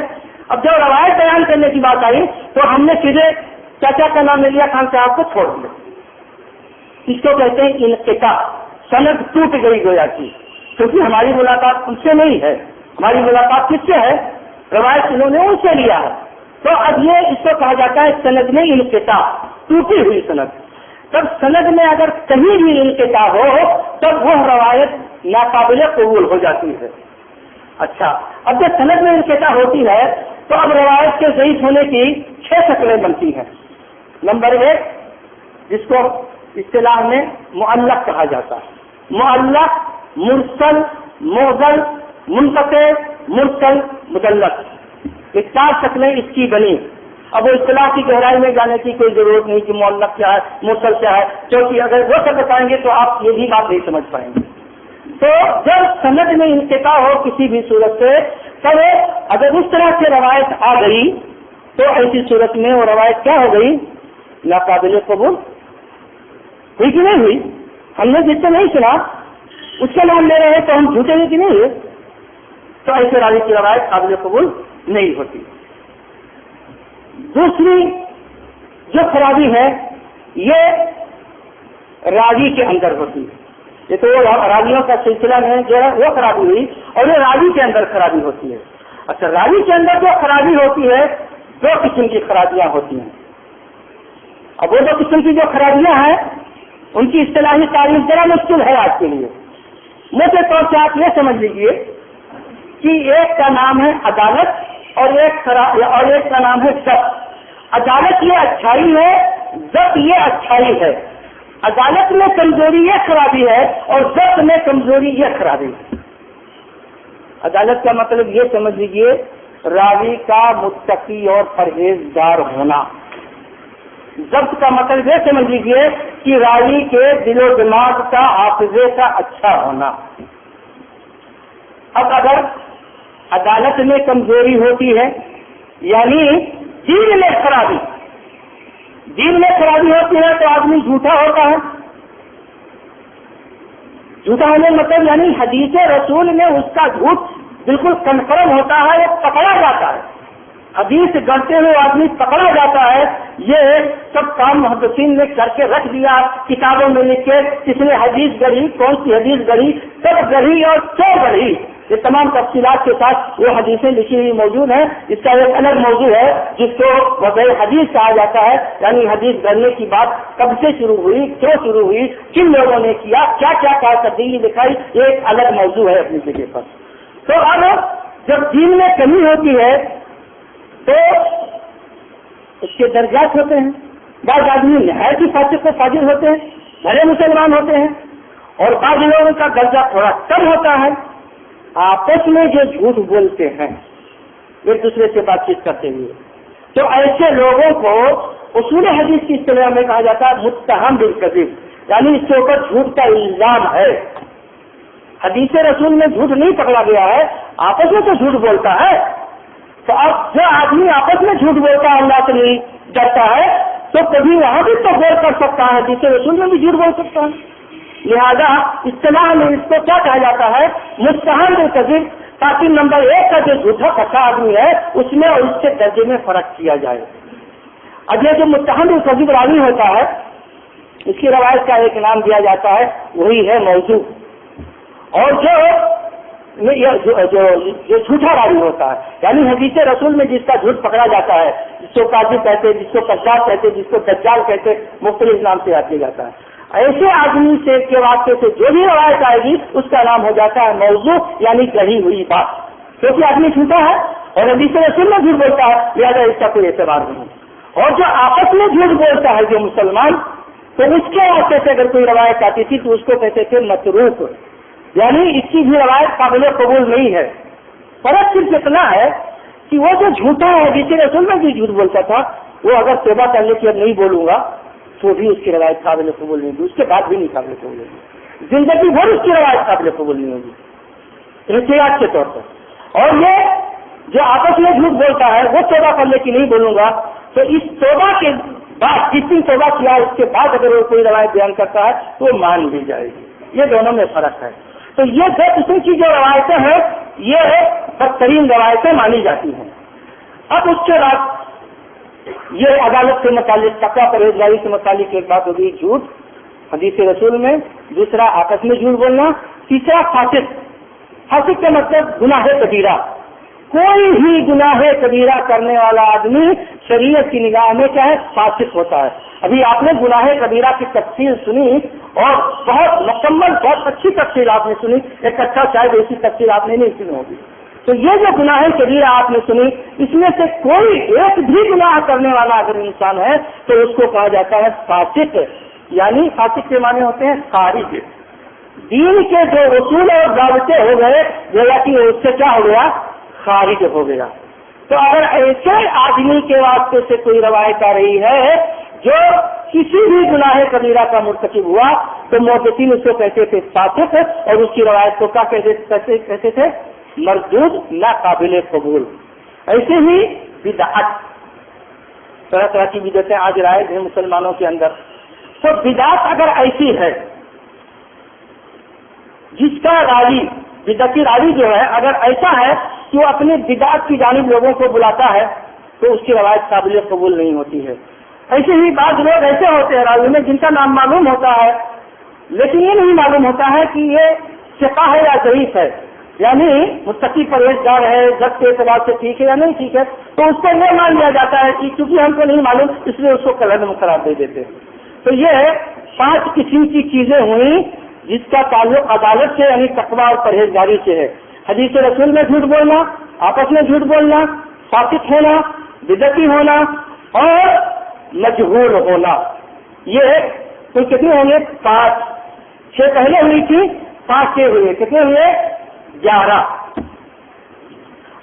اب جب روایت بیان کرنے کی بات آئی تو ہم نے سیدھے چاچا کا نام لے لیا، خان صاحب کو چھوڑ دیا. اس کو کہتے ہیں انقطاع. سند ٹوٹ گئی گویا کی، کیونکہ ہماری ملاقات ان سے نہیں ہے. ہماری ملاقات کس سے ہے؟ روایت انہوں نے ان سے لیا ہے. تو اب یہ اس کو کہا جاتا ہے سند میں انقطاع، ٹوٹی ہوئی سند. تب سند میں اگر کہیں بھی انقطاع ہو تب وہ روایت ناقابل قبول ہو جاتی ہے. اچھا، اب جب سند میں انقطاع ہوتی ہے تو اب روایت کے ضعیف ہونے کی 6 شکلیں بنتی ہیں. نمبر 1، جس کو اصطلاح میں معلق کہا جاتا ہے. معلق، مرسل، معضل، منقطع، مرسل، مدلس، یہ 4 شکلیں اس کی بنی. اب وہ اصطلاح کی گہرائی میں جانے کی کوئی ضرورت نہیں کہ معلق کیا ہے، مرسل کیا ہے، کیونکہ اگر وہ سب بتائیں گے تو آپ یہ بھی بات نہیں سمجھ پائیں گے. تو جب سند میں انقطاع ہو کسی بھی صورت سے، تب اگر اس طرح سے روایت آ گئی تو ایسی صورت میں وہ روایت کیا ہو گئی؟ ناقابل قبول ہوئی کہ نہیں ہوئی؟ ہم نے جس سے نہیں سنا اس کا نام لے رہے ہیں تو ہم جھوٹے ہیں کہ نہیں ہوئے؟ تو ایسے راوی کی روایت قابل قبول نہیں ہوتی. دوسری جو خرابی ہے یہ راوی کے اندر ہوتی ہے. یہ تو راویوں کا سلسلہ میں جو ہے وہ خرابی ہوئی، اور یہ راوی کے اندر خرابی ہوتی ہے. اچھا، راوی کے اندر جو خرابی ہوتی ہے 2 قسم کی خرابیاں ہوتی ہیں. اب وہ 2 قسم کی جو خرابیاں ہیں ان کی اصطلاحی تعریف ذرا مشکل ہے آج کے لیے. موٹے طور سے آپ یہ سمجھ لیجیے کہ ایک کا نام ہے عدالت اور ایک کا نام ہے ضبط. عدالت یہ اچھائی ہے، ضبط یہ اچھائی ہے. عدالت میں کمزوری یہ خرابی ہے اور ضبط میں کمزوری یہ خرابی ہے. عدالت کا مطلب یہ سمجھ لیجیے راوی کا متقی اور پرہیزگار ہونا. ضبط کا مطلب یہ سمجھ لیجیے کہ راوی کے دل و دماغ کا، حافظے کا اچھا ہونا. اب اگر عدالت میں کمزوری ہوتی ہے یعنی دین میں خرابی ہوتی ہے تو آدمی جھوٹا ہوتا ہے. جھوٹا ہونے مطلب یعنی حدیث رسول میں اس کا جھوٹ بالکل کنفرم ہوتا ہے، وہ پکڑا جاتا ہے. حدیث گڑھتے ہوئے آدمی پکڑا جاتا ہے. یہ سب کام محدثین نے کر کے رکھ دیا، کتابوں میں لکھ کے کس نے حدیث گڑھی، کون سی حدیث گڑھی، کب گڑھی اور کیوں گڑھی، یہ تمام تفصیلات کے ساتھ وہ حدیثیں لکھی ہوئی موجود ہیں. اس کا ایک الگ موضوع ہے جس کو وضع حدیث کہا جاتا ہے، یعنی حدیث گڑھنے کی بات کب سے شروع ہوئی، کیوں شروع ہوئی، کن لوگوں نے کیا، کیا کیا کارکردگی دکھائی، یہ ایک الگ موضوع ہے اپنی جگہ پر. تو اب جب دین میں کمی ہوتی ہے تو اس کے درجات ہوتے ہیں. بعض آدمی نہایت ہی فاسق و فاجر ہوتے ہیں، بھلے مسلمان ہوتے ہیں، اور بعض لوگوں کا درجہ تھوڑا کم ہوتا ہے. آپس میں جو جھوٹ بولتے ہیں ایک دوسرے سے بات چیت کرتے ہوئے، تو ایسے لوگوں کو اصول حدیث کی اصطلاح میں کہا جاتا ہے متہم بالکذب، یعنی اس کے اوپر جھوٹ کا الزام ہے. حدیث رسول میں جھوٹ نہیں پکڑا گیا ہے، آپس میں تو جھوٹ بولتا ہے. تو اب جو آدمی آپس میں جھوٹ بولتا ہے، اللہ سے نہیں ڈرتا ہے، تو کبھی وہاں بھی تو غور کر سکتا ہے، حدیث رسول میں بھی جھوٹ بول سکتا ہے. لہذا اصطلاح میں اس کو کیا کہا جاتا ہے؟ متہم بالکذب. تاکہ نمبر 1 کا جو جھوٹا سچا آدمی ہے اس میں اور اس کے درجے میں فرق کیا جائے. اب یہ جو متہم کذب راوی ہوتا ہے اس کی روایت کا ایک نام دیا جاتا ہے، وہی ہے موضوع. اور جو جھوٹا راوی ہوتا ہے یعنی حدیث رسول میں جس کا جھوٹ پکڑا جاتا ہے، جس کو کاذب کہتے، جس کو کذاب کہتے، جس کو دجال کہتے، مختلف نام سے یاد کیا جاتا ہے. ایسے آدمی سے کے واقعے سے جو بھی روایت آئے گی اس کا نام ہو جاتا ہے موضوع یعنی کہی ہوئی بات، کیونکہ آدمی جھوٹا ہے اور حدیث رسول میں جھوٹ بولتا ہے، لہٰذا اس کا کوئی اعتبار نہیں. اور جو آپس میں جھوٹ بولتا ہے جو مسلمان، تو اس کے واسطے سے اگر کوئی روایت آتی تھی تو اس کو کہتے تھے متروک، یعنی اس کی بھی روایت قابل قبول نہیں ہے. فرق صرف اتنا ہے کہ وہ جو جھوٹا ہے حدیث رسول میں جو جھوٹ بولتا تھا وہ اگر توبہ کر لے کہ اب نہیں بولوں گا تو بھی اس کی روایت قابل قبول نہیں ہوگی، اس کے بعد بھی نہیں قابل قبول ہوگی، زندگی بھر اس کی روایت قابل قبول نہیں ہوگی احتیاط کے طور پر. اور یہ جو آپس میں جھوٹ بولتا ہے وہ توبہ کر لے کہ نہیں بولوں گا، تو اس توبہ کے بعد جس دن توبہ کیا اس کے بعد اگر وہ کوئی روایت بیان کرتا ہے تو وہ مان لی جائے گی. یہ دونوں میں فرق ہے. تو یہ دو قسم کی جو روایتیں ہیں یہ بدترین روایتیں مانی جاتی ہیں. اب اس کے بعد یہ عدالت سے متعلق، تقویٰ پرہیزگاری سے متعلق ایک بات ہوگی جھوٹ حدیث رسول میں، دوسرا آپس میں جھوٹ بولنا، تیسرا فاسق. فاسق کا مطلب گناہ کبیرہ. کوئی بھی گناہ کبیرہ کرنے والا آدمی شریعت کی نگاہ میں کیا ہے؟ فاسق ہوتا ہے. ابھی آپ نے گناہ کبیرہ کی تفصیل سنی اور بہت مکمل بہت اچھی تفصیل آپ نے سنی، ایک اچھا شاید ایسی تفصیل آپ نے نہیں سنی ہوگی. تو یہ جو گناہ کبیرہ آپ نے سنی اس میں سے کوئی ایک بھی گناہ کرنے والا اگر انسان ہے تو اس کو کہا جاتا ہے فاسق. یعنی فاسق کے معنی ہوتے ہیں خارج. دین کے جو اصول اور ضابطے ہو گئے جیسا کہ اس سے کیا ہو گیا؟ خارج ہو گیا. تو اگر ایسے آدمی کے واسطے سے کوئی روایت آ رہی ہے جو کسی بھی گناہ کبیرہ کا مرتکب ہوا تو محدثین اس کو کہتے تھے فاسق اور اس کی روایت کو کیا کہتے تھے؟ مردود، ناقابل قبول. ایسے ہی بدعت، طرح طرح کی بدعتیں آج رائج ہیں مسلمانوں کے اندر. تو بدعت اگر ایسی ہے جس کا راوی بدعتی راوی جو ہے اگر ایسا ہے کہ وہ اپنی بدعت کی جانب لوگوں کو بلاتا ہے تو اس کی روایت قابل قبول نہیں ہوتی ہے. ایسے ہی بعض لوگ ایسے ہوتے ہیں راوی میں جن کا نام معلوم ہوتا ہے لیکن یہ نہیں معلوم ہوتا ہے کہ یہ ثقہ ہے یا ضعیف ہے، یعنی متقی پرہیزگار ہے، ضبط کے اعتبار سے ٹھیک ہے یا نہیں ٹھیک ہے، تو اس کو یہ مان لیا جاتا ہے کہ چونکہ ہم کو نہیں معلوم اس لیے اس کو قلم قرار دے دیتے ہیں. تو یہ 5 قسم کی چیزیں ہوئیں جس کا تعلق عدالت سے یعنی تقویٰ اور پرہیزگاری سے ہے. حدیث رسول میں جھوٹ بولنا، آپس میں جھوٹ بولنا، فاسق ہونا، بدعتی ہونا اور مجہول ہونا. یہ کل کتنے ہوں گے؟ 5. 6 پہلے ہوئی تھی، 5 یہ ہوئے، کتنے ہوئے؟ 11.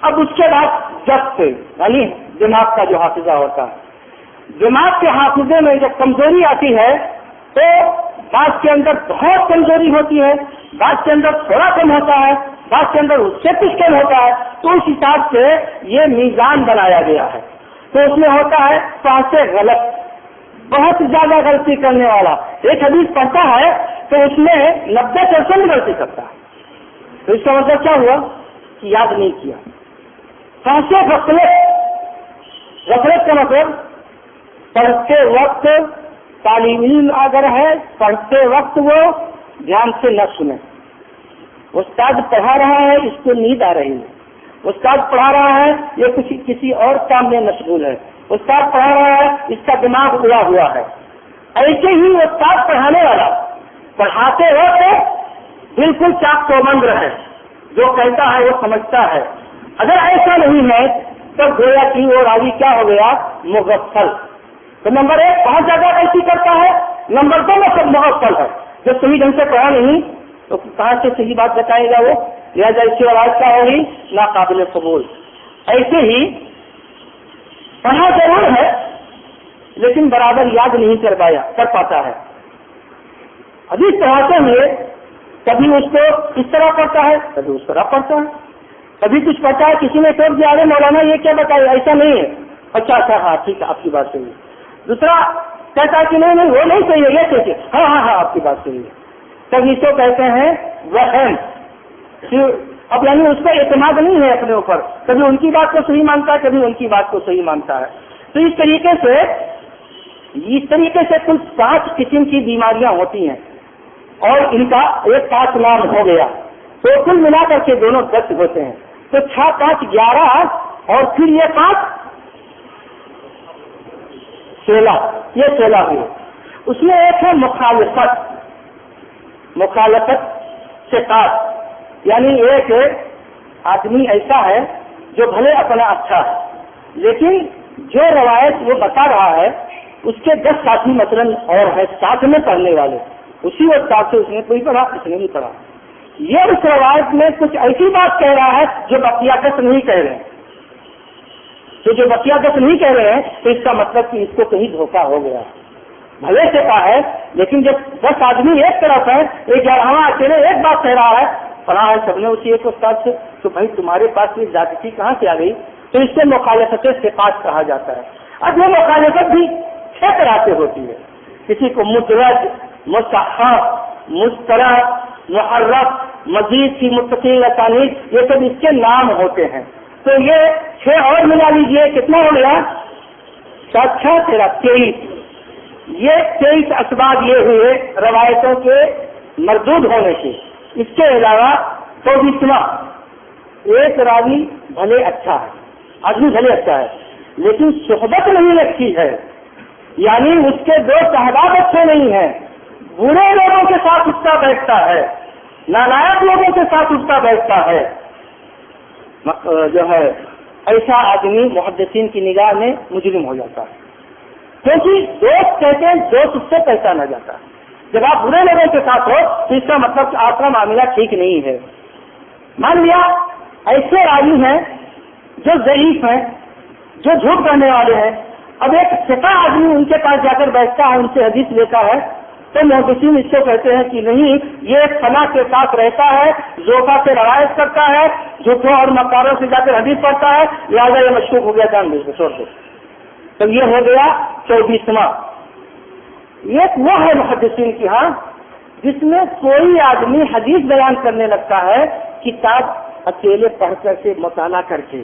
اب اس کے بعد ضبط یعنی دماغ کا جو حافظہ ہوتا ہے، دماغ کے حافظے میں جب کمزوری آتی ہے تو بعض کے اندر بہت کمزوری ہوتی ہے، بعض کے اندر تھوڑا کم ہوتا ہے، بعض کے اندر اس سے کچھ کم ہوتا ہے. تو اس حساب سے یہ میزان بنایا گیا ہے. تو اس میں ہوتا ہے فاسق غلط، بہت زیادہ غلطی کرنے والا. ایک حدیث پڑھتا ہے تو اس میں 90% غلطی کرتا ہے. تو اس کا مطلب کیا ہوا کہ یاد نہیں کیا. فاسق غفلت کا مطلب پڑھتے وقت طالب علم اگر ہے پڑھتے وقت وہ دھیان سے نہ سنے. استاد پڑھا رہا ہے اس کو نیند آ رہی ہے، استاد پڑھا رہا ہے یہ کسی اور کام میں مشغول ہے، استاد پڑھا رہا ہے اس کا دماغ اڑا ہوا ہے. ایسے ہی استاد پڑھانے والا پڑھاتے وقت بالکل چاق چوبند رہے، جو کہتا ہے وہ سمجھتا ہے. اگر ایسا نہیں ہے تو گویا کہ وہ راوی کیا ہو گیا؟ مغفل. تو نمبر 1 بہت زیادہ غلطی کرتا ہے، نمبر 2 میں سب مغفل ہے. جب صحیح ڈھنگ سے پڑھا نہیں تو کہاں سے صحیح بات بتائے گا وہ؟ لہٰذا اس کی آواز کیا ہوگی؟ ناقابل قبول. ایسے ہی پڑھا ضرور ہے لیکن برابر یاد نہیں کر پاتا ہے. حدیث پڑھاتے ہوئے کبھی اس کو اس طرح پڑھتا ہے کبھی اس طرح پڑھتا ہے، کبھی کچھ پڑھتا ہے کسی نے ٹوک دیا ارے مولانا یہ کیا بتایا، ایسا نہیں ہے. اچھا ہاں ٹھیک ہے آپ کی بات صحیح ہے. دوسرا کہتا ہے کہ نہیں وہ نہیں صحیح ہے، یہ کیسے؟ ہاں آپ کی بات صحیح ہے. تب اس کو کہتے ہیں وہم. اب یعنی اس کا اعتماد نہیں ہے اپنے اوپر، کبھی ان کی بات کو صحیح مانتا ہے، کبھی ان کی بات کو صحیح مانتا ہے. تو اس طریقے سے کل 5 قسم کی بیماریاں ہوتی ہیں اور ان کا ایک 5 نام ہو گیا، تو کل ملا کر کے دونوں 10 ہوتے ہیں. تو 6 5 11 اور پھر یہ 5 16، یہ 16 ہوئے. اس میں ایک ہے مخالفت سے خاص، یعنی ایک آدمی ایسا ہے جو بھلے اپنا اچھا ہے لیکن جو روایت وہ بتا رہا ہے اس کے 10 ساتھی مثلاً اور ہے ساتھ میں پڑھنے والے، اسی وقت سے اس نے کوئی پڑھا، اس نے نہیں پڑھا. یہ اس روایت میں کچھ ایسی بات کہہ رہا ہے جو بقیہ 10 نہیں کہہ رہے ہیں. تو جو بقیہ 10 نہیں کہہ رہے ہیں تو اس کا مطلب کہ اس کو کہیں دھوکہ ہو گیا. بھلے سے کہا ہے لیکن جب 10 آدمی ایک طرف ہے، ایک 11واں اکیلے ایک بات کہہ رہا ہے، پڑھا ہے سب نے اسی ایک استاد سے، تو بھائی تمہارے پاس یہ زیادتی کہاں سے آ گئی؟ تو اس سے مخالفت صفات کہا جاتا ہے. اب یہ مخالفت بھی 6 طرح سے ہوتی ہے. کسی کو مدرج، مصحح، مسترد، محرف، مزید کی متصل اسانید، یہ سب اس کے نام ہوتے ہیں. تو یہ 6 اور ملا لیجیے، کتنا ہو گیا؟ 7 6 23. یہ 23 اسباب یہ ہوئے روایتوں کے مردود ہونے کے. اس کے علاوہ 24واں، ایک راوی بھلے اچھا ہے، آدمی بھلے اچھا ہے لیکن صحبت نہیں اچھی ہے، یعنی اس کے 2 صحباب اچھے نہیں ہیں، برے لوگوں کے ساتھ اٹھتا بیٹھتا ہے، نالائق لوگوں کے ساتھ اٹھتا بیٹھتا ہے. جو ہے ایسا آدمی محدثین کی نگاہ میں مجرم ہو جاتا ہے، کیونکہ دوست کہتے ہیں دوست اس سے پہچانا جاتا ہے. جب آپ برے لوگوں کے ساتھ ہو تو اس کا مطلب کہ آپ کا معاملہ ٹھیک نہیں ہے. مان لیا ایسے راوی ہیں جو ضعیف ہیں، جو جھوٹ کہنے والے ہیں. اب ایک ثقہ آدمی ان کے پاس جا کر بیٹھتا ہے، ان سے حدیث لیتا ہے، تو محدثین اس کو کہتے ہیں کہ نہیں، یہ فلاں کے ساتھ رہتا ہے، زوفہ سے روایت کرتا ہے، جھوٹوں اور مکاروں سے جا کر حدیث پڑھتا ہے، لہٰذا یہ مشکوک ہو گیا، جان دے چھوڑ دو. تو یہ ہو گیا 24واں. ایک وہ ہے محدثین کی ہاں جس میں کوئی آدمی حدیث بیان کرنے لگتا ہے، کتاب اکیلے پڑھ کر کے مطالعہ کر کے،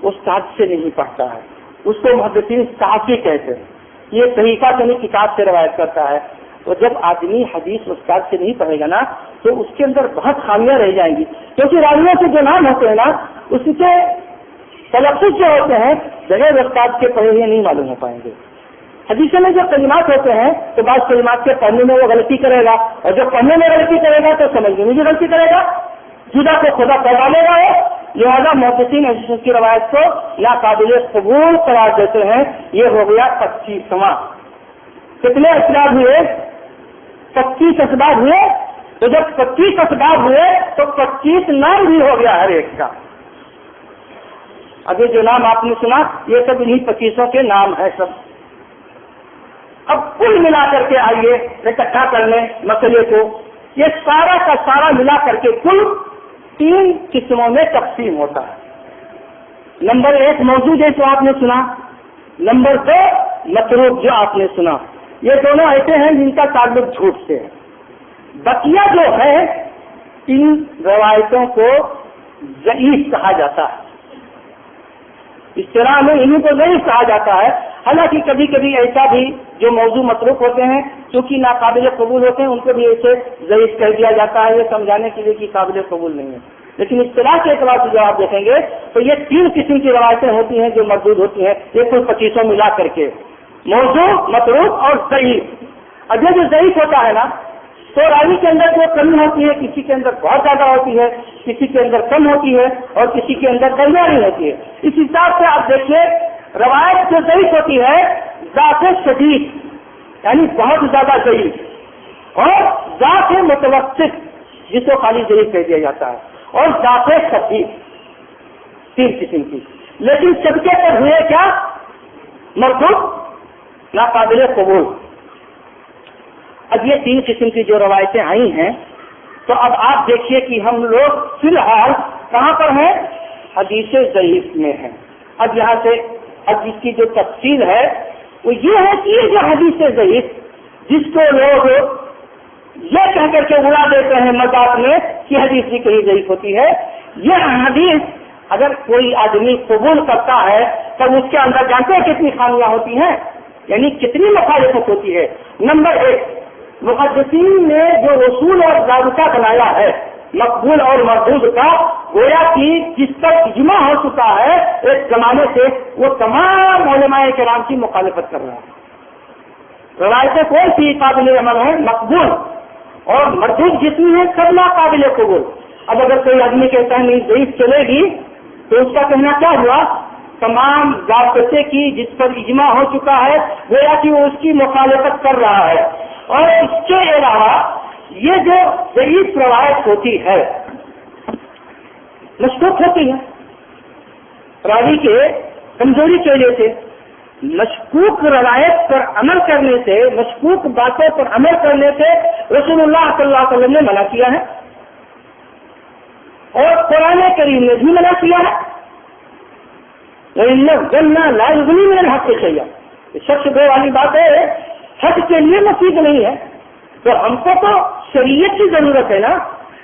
استاد سے نہیں پڑھتا ہے، اس کو محدثین صحافی کہتے ہیں. یہ طریقہ سے نہیں، کتاب سے روایت کرتا ہے. تو جب آدمی حدیث استاد سے نہیں پڑھے گا نا تو اس کے اندر بہت خامیاں رہ جائیں گی، کیونکہ راویوں کے جو نام ہوتے ہیں نا اس کے تلفظ جو ہوتے ہیں بغیر استاد کے پڑھے ہوئے نہیں معلوم ہو پائیں گے. حدیث میں جو کلمات ہوتے ہیں تو بعض کلمات کے پڑھنے میں وہ غلطی کرے گا، اور جب پڑھنے میں غلطی کرے گا تو سمجھنے میں بھی غلطی کرے گا، جدا کو خدا کروا لے گا. لہٰذا محدثین حدیث کی روایت کو ناقابل قبول قرار دیتے ہیں. یہ ہو گیا 25واں. کتنے اسباب ہوئے؟ 25 اسباب ہوئے. تو جب 25 اسباب ہوئے تو 25 نام بھی ہو گیا ہر ایک کا. ابھی جو نام آپ نے سنا یہ سب انہیں 25 کے نام ہے سب. اب کل ملا کر کے آئیے اکٹھا کر لیں مسئلے کو. یہ سارا کا سارا ملا کر کے کل 3 قسموں میں تقسیم ہوتا ہے. نمبر 1 موضوع جو آپ نے سنا، نمبر 2 متروک جو آپ نے سنا. یہ دونوں ایسے ہیں جن کا تعلق جھوٹ سے ہے. بقیہ جو ہے ان روایتوں کو ضعیف کہا جاتا ہے. اصطلاح میں انہیں کو ضعیف کہا جاتا ہے. حالانکہ کبھی کبھی ایسا بھی جو موضوع متروک ہوتے ہیں کیونکہ ناقابل قبول ہوتے ہیں ان کو بھی ایسے ضعیف کہہ دیا جاتا ہے، یہ سمجھانے کے لیے کہ قابل قبول نہیں ہے. لیکن اصطلاح کے اعتبار سے جب آپ دیکھیں گے تو یہ 3 قسم کی روایتیں ہوتی ہیں جو مردود ہوتی ہیں. یہ کل 25 ملا کر کے موضوع، متروک اور ضعیف. اب یہ جو ضعیف ہوتا ہے نا تو راوی کے اندر جو کمی ہوتی ہے، کسی کے اندر بہت زیادہ ہوتی ہے، کسی کے اندر کم ہوتی ہے اور کسی کے اندر درمیانی ہوتی ہے. اس حساب سے آپ دیکھیے روایت جو ضعیف ہوتی ہے ذات شدید یعنی بہت زیادہ ضعیف، اور ذات متوسط جس کو خالی ضعیف کہہ دیا جاتا ہے، اور ذات خفیف. 3 قسم کی. لیکن سب کے پر ہوئے کیا؟ مردود، ناقابل قبول. اب یہ 3 قسم کی جو روایتیں آئی ہیں تو اب آپ دیکھیے کہ ہم لوگ فی الحال کہاں پر ہیں؟ حدیث ضعیف میں ہیں. اب یہاں سے اب اس کی جو تفصیل ہے وہ یہ ہے کہ یہ جو حدیث ضعیف جس کو لوگ یہ کہہ کر کے اڑا دیتے ہیں مذاق میں کہ حدیث بھی کہیں ضعیف ہوتی ہے، یہ حدیث اگر کوئی آدمی قبول کرتا ہے تب اس کے اندر جانتے ہیں کتنی خامیاں ہوتی ہیں، یعنی کتنی مخالفت ہوتی ہے۔ نمبر 1، محدثین نے جو اصول اور ضابطہ بنایا ہے مقبول اور مردود کا، گویا کہ جس پر اجماع ہو چکا ہے ایک زمانے سے، وہ تمام علماء کرام کی مخالفت کر رہا ہے۔ روایتیں کون سی قابل عمل ہیں؟ مقبول، اور مردود جتنی ہے سب ناقابل قبول۔ اب اگر کوئی آدمی کہتا ہے نہیں ضعیف چلے گی تو اس کا کہنا کیا ہوا؟ تمام ضابطے کی جس پر اجماع ہو چکا ہے گویا کہ وہ اس کی مخالفت کر رہا ہے۔ اور اس کے علاوہ یہ جو ضعیف روایت ہوتی ہے مشکوک ہوتی ہے، راوی کے کمزوری کی وجہ سے، مشکوک روایت پر عمل کرنے سے، مشکوک باتوں پر عمل کرنے سے رسول اللہ صلی اللہ علیہ وسلم نے منع کیا ہے، اور قرآن کریم نے بھی منع کیا ہے۔ لا یغنی من الحق شیئا، شخص دو والی بات ہے، حق کے لیے مفید نہیں ہے، تو ہم کو تو شریعت کی ضرورت ہے نا،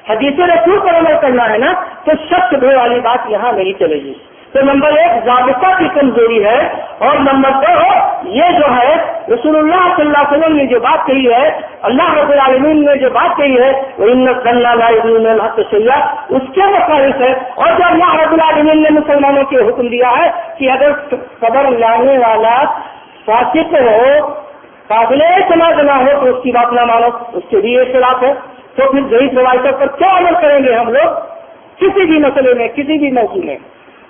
حدیث رسول پر عمل کرنا ہے نا، تو شخص دو والی بات یہاں نہیں چلے گی۔ تو نمبر 1 ضابطہ کی کمزوری ہے، اور نمبر 2 یہ جو ہے رسول اللہ صلی اللہ علیہ وسلم نے جو بات کہی ہے، اللہ رب العالمین نے جو بات کہی ہے وَإِنَّ الظَّنَّ لَا يُغْنِي مِنَ الْحَقِّ شَيْئًا، اس کے مخالف ہے۔ اور جب اللہ رب العالمین نے مسلمانوں کے حکم دیا ہے کہ اگر خبر لانے والا فاسق ہو، قابل اعتماد نہ ہو تو اس کی بات نہ مانو، اس کے لیے خلاف ہے، تو پھر ضعیف روایتوں پر کیا عمل کریں گے ہم لوگ کسی بھی مسئلے میں، کسی بھی موضوع میں؟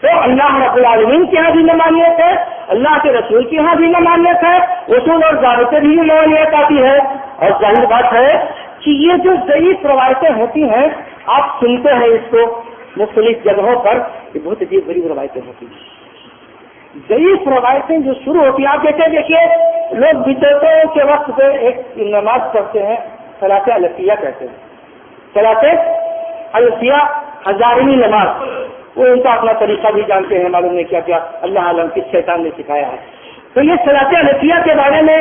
تو اللہ رب العالمین کی یہاں بھی ممانعت ہے، اللہ کے رسول کی یہاں بھی ممانعت ہے، اصول اور ضابطے بھی ممانعت آتی ہے۔ اور ظاہر بات ہے کہ یہ جو ضعیف روایتیں ہوتی ہیں، آپ سنتے ہیں اس کو مختلف جگہوں پر، یہ بہت عجیب غریب روایتیں ہوتی ہیں۔ ضعیف روایتیں جو شروع ہوتی ہیں، آپ دیکھیے لوگ بدعتوں کے وقت پہ ایک نماز پڑھتے ہیں، صلاۃ الفیہ کہتے ہیں، صلاۃ الفیہ ہزارمی نماز، وہ ان کا اپنا طریقہ بھی جانتے ہیں، معلوم نہیں کیا کیا اللہ عالم کس شیطان نے سکھایا ہے۔ تو یہ صلاۃ الفیہ کے بارے میں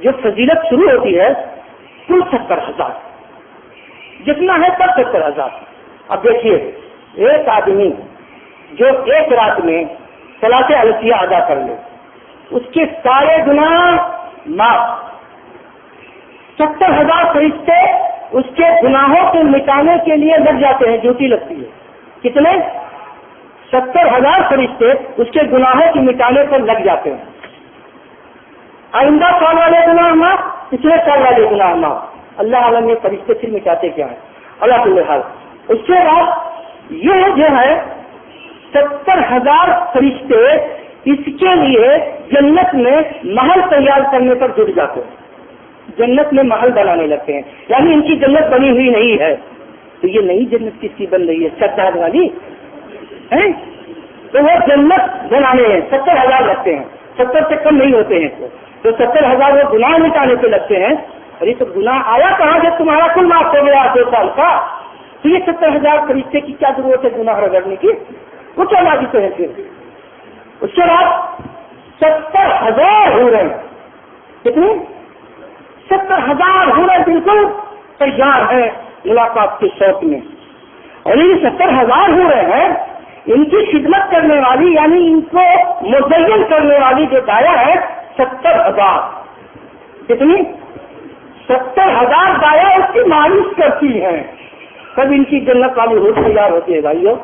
جو فضیلت شروع ہوتی ہے کل 70,000 جتنا ہے تب 70,000۔ اب دیکھیے ایک آدمی جو ایک رات میں صلاۃ الفیہ ادا کر لے اس کے سارے گناہ معاف، 70,000 فرشتے اس کے گناہوں کو مٹانے کے لیے لگ جاتے ہیں، ڈیوٹی لگتی ہے۔ کتنے؟ 70,000 فرشتے اس کے گناہوں کی مٹانے پر لگ جاتے ہیں۔ آئندہ سال والے گناہ معاف، پچھلے سال والے گناہ معاف، اللہ عالم یہ فرشتے پھر مٹاتے کیا ہے؟ اللہ کل حال۔ اس کے بعد یہ جو ہے 70,000 فرشتے اس کے لیے جنت میں محل تیار کرنے پر جٹ جاتے ہیں، جنت میں محل بنانے لگتے ہیں، یعنی ان کی جنت بنی ہوئی نہیں ہے، تو یہ نئی جنت کس کی بن رہی ہے؟ شداد والی ہے، تو وہ جنت بنانے ہیں 70,000 لگتے ہیں، 70 سے کم نہیں ہوتے ہیں، تو 70,000 وہ گناہ مٹانے پہ لگتے ہیں۔ ارے تو گناہ آیا کہاں جب تمہارا کل معاف ہو گیا 2 سال کا؟ تو یہ 70,000 فرشتے کی کیا ضرورت ہے گناہ رگڑنے کی؟ وہ کیا لاگتے ہیں پھر؟ اس کے بعد 70,000 حوریں، کتنی؟ 70,000 حوریں بالکل تیار ہیں ملاقات کے شوق میں، اور یہ 70,000 حوریں ہیں، ان کی خدمت کرنے والی یعنی ان کو مزین کرنے والی جو دایا ہے 70,000، کتنی؟ 70,000 دایا اس کی مالش کرتی ہیں، تب ان کی جنت والی روح تیار ہوتی ہے بھائیوں،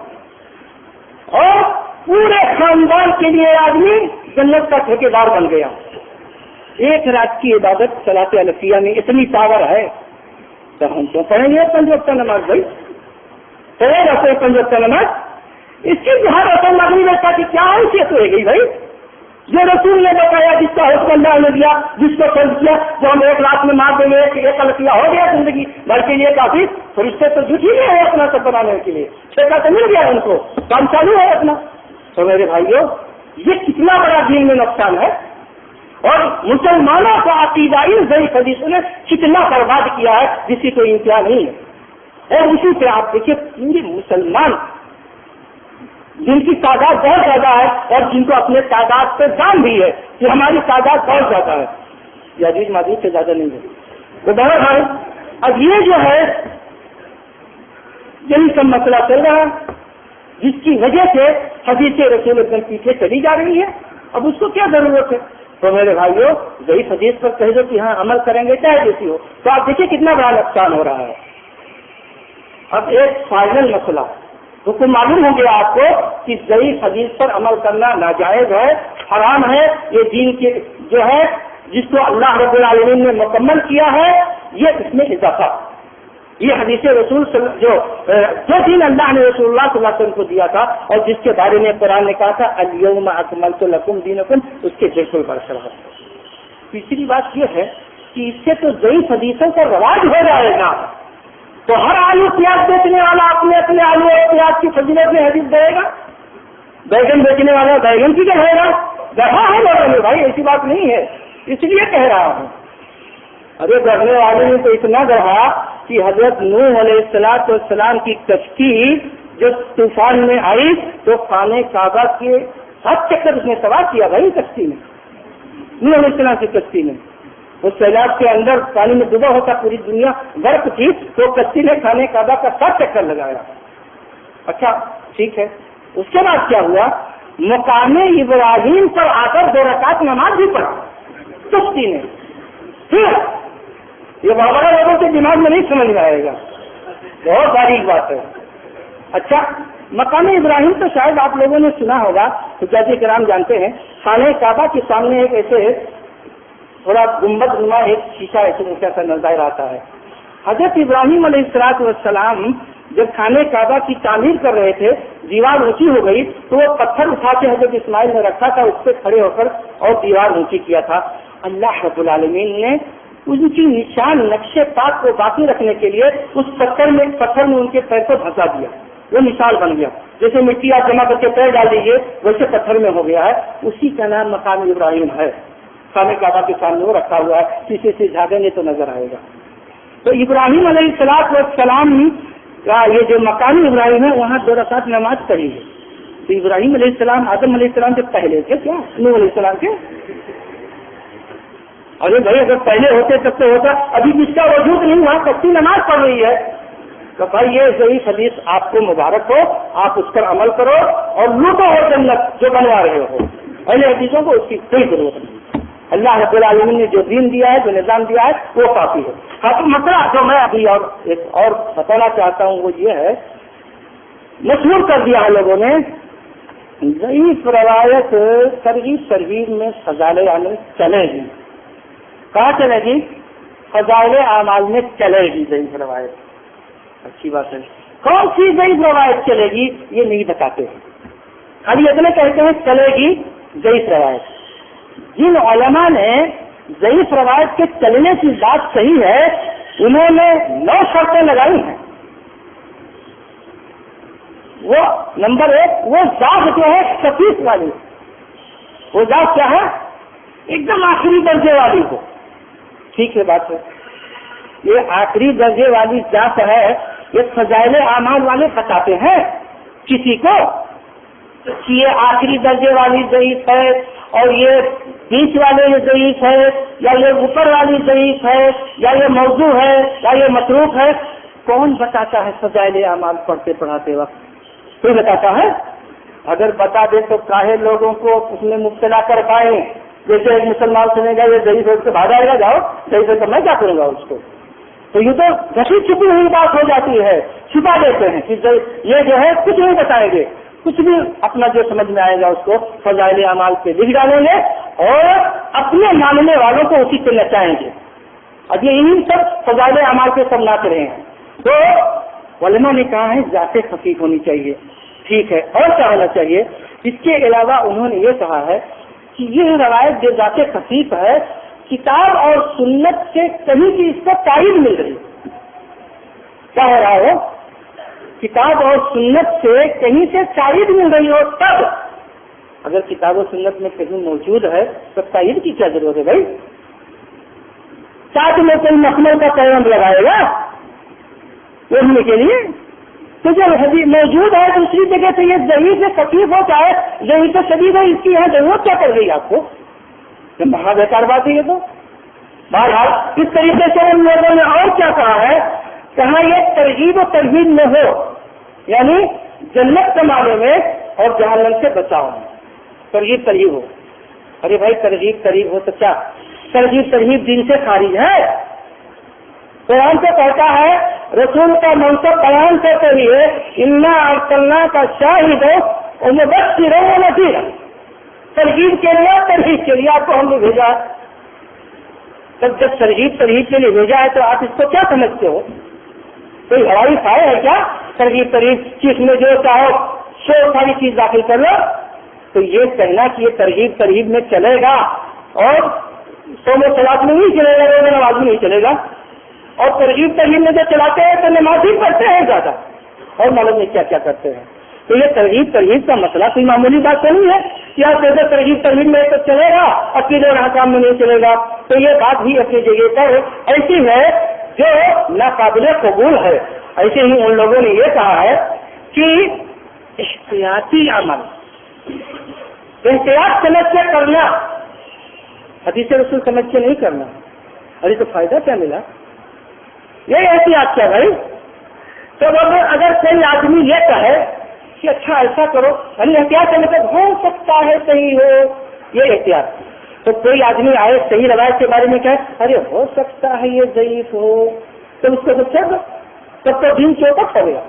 اور پورے خاندان کے لیے آدمی جنت کا ٹھیکیدار بن گیا۔ ایک رات کی عبادت صلاۃ الفیہ میں اتنی پاور ہے تو ہم تو پڑھیں گے 5 وقت نماز، بھائی پڑھے رہتے 5 وقت نماز، اس کی جہاں رسم لگنی رہتا کہ کیا حیثیت ہوئے گی بھائی؟ جو رسول نے بتایا، جس کا حکم اللہ نے دیا، جس کو فرض کیا، جو ہم ایک رات میں مار دیں گے ایک الفیہ ہو گیا زندگی بھر کے لیے کافی، فرشتے تو جھوٹ ہی گئے ہیں اپنا سب بنانے کے لیے، ٹھیکہ تو مل گیا ان کو، کام چالو ہے اپنا۔ تو میرے بھائیوں یہ کتنا بڑا دین میں نقصان ہے، اور مسلمانوں کا عقیدائی ضعیف حدیثوں نے کتنا برباد کیا ہے جس کی کوئی انتہا نہیں ہے۔ اور اسی پہ آپ دیکھیے پورے مسلمان جن کی تعداد بہت زیادہ ہے اور جن کو اپنے تعداد پہ دام بھی ہے کہ ہماری تعداد بہت زیادہ ہے، یزید ماجید سے زیادہ نہیں ہے، تو بہرحال اب یہ جو ہے یہی سب مسئلہ چل رہا ہے۔ جس کی وجہ سے حدیث رسول اکرم پیچھے چلی جا رہی ہے، اب اس کو کیا ضرورت ہے؟ تو میرے بھائیوں ضعیف حدیث پر کہہ دو کہ ہاں عمل کریں گے چاہے جیسی ہو، تو آپ دیکھیے کتنا بڑا نقصان ہو رہا ہے۔ اب ایک فائنل مسئلہ تو معلوم ہو گیا آپ کو کہ ضعیف حدیث پر عمل کرنا ناجائز ہے، حرام ہے، یہ دین کے جو ہے جس کو اللہ رب العالمین نے مکمل کیا ہے یہ اس میں اضافہ، یہ حدیث رسول جو دین اللہ نے رسول اللہ صلی اللہ علیہ وسلم کو دیا تھا اور جس کے بارے میں قرآن نے کہا تھا الیوم اکملت لکم دینکم، اس کے بالکل برخلاف۔ تیسری بات یہ ہے کہ اس سے تو ضعیف حدیثوں کا رواج ہو جائے گا، تو ہر آلو پیاز بیچنے والا اپنے اپنے آلو اور پیاز کی فضیلت میں حدیث دے گا، بیگن بیچنے والا بیگن کی کہے گا، گڑھا ہے لوگوں میں بھائی، ایسی بات نہیں ہے، اس لیے کہہ رہا ہوں۔ ارے گڑھنے والے نے تو اتنا گڑھا کہ حضرت نوح علیہ السلام کی کشتی جو طوفان میں آئی تو خانہ کعبہ کے 7 چکر اس نے سوار کیا بھائی کشتی میں، نوح علیہ السلام کی کشتی میں۔ اس سیلاب کے اندر پانی میں ڈوبا ہوتا پوری دنیا غرق تھی تو کشتی نے خانہ کعبہ کا 7 چکر لگایا۔ اچھا ٹھیک ہے، اس کے بعد کیا ہوا؟ مقام ابراہیم پر آ کر 2 رکعت نماز بھی پڑھا کشتی نے۔ یہ بڑا لوگوں کے دماغ میں نہیں سمجھ میں آئے گا، بہت باریک بات ہے۔ اچھا مقام ابراہیم تو شاید آپ لوگوں نے سنا ہوگا، حجاج کرام جانتے ہیں، خانہ کعبہ کے سامنے ایک ایسے تھوڑا گنبد نما ایک شیشہ ایسے اونچا سا نظر آتا ہے۔ حضرت ابراہیم علیہ السلام جب خانہ کعبہ کی تعمیر کر رہے تھے، دیوار اونچی ہو گئی تو وہ پتھر اٹھا کے حضرت اسماعیل نے رکھا تھا، اس پہ کھڑے ہو کر اور دیوار اونچی کیا تھا۔ اللہ رب العالمین نے ان کی نشان نقش پاک کو باقی رکھنے کے لیے اس پتھر میں ان کے پیر کو دھنسا دیا، وہ مثال بن گیا، جیسے مٹی آپ جمع کر کے پیر ڈال دیجیے ویسے پتھر میں ہو گیا ہے، اسی کا نام مقام ابراہیم ہے۔ خانہ کعبہ کے سامنے وہ رکھا ہوا ہے، شیشے سے جھانکیں گے تو نظر آئے گا۔ تو ابراہیم علیہ السلام کا یہ جو مقام ابراہیم ہے وہاں 2 رکعت نماز پڑھی ہے۔ تو ابراہیم علیہ السلام آدم علیہ السلام سے پہلے تھے کیا؟ نوح علیہ السلام کے؟ ارے بھائی اگر پہلے ہوتے تب تو ہوتا، ابھی جس کا وجود نہیں وہاں کچی نماز پڑھ رہی ہے، تو بھائی یہ ضعیف حدیث آپ کو مبارک ہو، آپ اس پر عمل کرو اور لوٹو ہو جنت جو بنوا رہے ہو۔ پہلے حدیثوں کو اس کی کوئی ضرورت نہیں، اللہ رب العالمین نے جو دین دیا ہے، جو نظام دیا ہے وہ کافی ہے۔ اب مسئلہ جو میں ابھی ایک اور بتانا چاہتا ہوں وہ یہ ہے، مشہور کر دیا ہے لوگوں نے، ضعیف روایت ترغیب میں فضائل اعمال چلے گی۔ کہاں چلے گی؟ فضائل اعمال میں چلے گی ضعیف روایت۔ اچھی بات ہے، کون سی ضعیف روایت چلے گی یہ نہیں بتاتے ہیں، خالی اتنے کہتے ہیں چلے گی ضعیف روایت۔ جن علماء نے ضعیف روایت کے چلنے کی بات صحیح ہے انہوں نے 9 شرطیں لگائی ہیں۔ وہ نمبر 1 وہ ذات جو ہے خفیف والی، وہ ذات کیا ہے؟ ایک دم آخری درجے والی ہو۔ ٹھیک ہے بات ہے، یہ آخری درجے والی ذات ہے، یہ فضائل اعمال والے بتاتے ہیں کسی کو کہ یہ آخری درجے والی ضعیف ہے اور یہ بیچ والے یہ ضعیف ہے یا یہ اوپر والی ضعیف ہے یا یہ موضوع ہے یا یہ متروک ہے۔ کون بتاتا ہے فضائل اعمال پڑھتے پڑھاتے وقت؟ کوئی بتاتا ہے؟ اگر بتا دے تو کاہے لوگوں کو اس میں مبتلا کر پائیں، جیسے ایک مسلمان سنے گا یہ ضعیف ہے اس سے بھاگ آئے گا، جاؤ ضعیف ہے تو میں کیا کروں گا اس کو؟ تو یہ تو گھٹی چھپی ہوئی بات ہو جاتی ہے، چھپا دیتے ہیں کہ یہ جو ہے کچھ نہیں بتائیں گے، کچھ بھی اپنا جو سمجھ میں آئے گا اس کو فضائل اعمال پہ لکھ ڈالیں گے اور اپنے ماننے والوں کو اسی پہ نچائیں گے۔ اب یہ انہیں سب فضائل اعمال پہ سب ناچ رہے ہیں۔ تو علماء نے کہا ہے ذات خفیف ہونی چاہیے، ٹھیک ہے، اور کیا ہونا چاہیے؟ اس کے علاوہ انہوں نے یہ کہا ہے کہ یہ روایت جو ذات خفیف ہے کتاب اور سنت سے کہیں کی اس کو تائید مل رہی ہے۔ کیا ہو رہا ہے؟ کتاب اور سنت سے کہیں سے تائید مل رہی ہو تب، اگر کتاب و سنت میں کہیں موجود ہے تو تائید کی کیا ضرورت ہے بھائی؟ ساتھ میں کوئی مخمل کا پیغام لگائے گا بولنے کے لیے؟ تو جب حدیث موجود ہے دوسری جگہ سے یہ ضعیف سے خفیف ہو چاہے ضعیف سے شدید ہے، اس کی یہاں ضرورت کیا پڑ گئی آپ کو؟ بہت بیکار بات ہے یہ تو۔ بہرحال اس طریقے سے ان لوگوں نے اور کیا کہا ہے، کہاں یہ ترغیب و ترہیب میں ہو، یعنی جنت کمانے میں اور جہنم سے بچاؤ میں ترغیب ترہیب ہو. ارے بھائی ترغیب ترہیب ہو تو کیا ترغیب ترہیب دین سے خارج ہے؟ قرآن سے کہتا ہے رسول کا منصب بیان کرتے ہوئے انا ارسلنا کا شاہد اور مبشر و نذیر، ترغیب کے لیے ترغیب کے لیے آپ کو ہم نے بھیجا. تب جب ترغیب ترہیب کے لیے بھیجا ہے تو آپ اس کو کیا سمجھتے ہو؟ کوئی ہوائی فائر ہے کیا؟ ترغیب ترہیب چیز میں جو چاہو سو ساری چیز داخل کر لو. تو یہ کہنا کہ یہ ترغیب ترہیب میں چلے گا اور سوم و صلات میں نہیں چلے گا، روزہ نماز میں نہیں چلے گا. اور ترغیب ترہیب میں جو چلاتے ہیں تو نماز ہی پڑھتے ہیں زیادہ اور معلوم نہیں کیا کیا کرتے ہیں. تو یہ ترغیب ترہیب کا مسئلہ کوئی معمولی بات تو نہیں ہے کہ آپ جیسے ترغیب ترہیب میں تو چلے گا عقیدے اور احکام میں نہیں چلے گا. تو یہ بات بھی اپنی جگہ پر ایسی ہے جو ناقابل قبول ہے. ایسے ہی ان لوگوں نے یہ کہا ہے کہ احتیاطی عمل احتیاط سمجھ کے کرنا، حدیث رسول سمجھ کے نہیں کرنا. ارے تو فائدہ کیا ملا؟ یہ احتیاط کیا بھائی؟ تو اگر کوئی آدمی یہ کہے کہ اچھا ایسا کرو، یعنی احتیاط کا مطلب ہو سکتا ہے صحیح ہو، یہ احتیاط. تو کوئی آدمی آئے صحیح روایت کے بارے میں کہے ارے ہو سکتا ہے یہ ضعیف ہو، تو اس کو تو چھوڑ دو، تب تو دین چوکٹ کرے گا.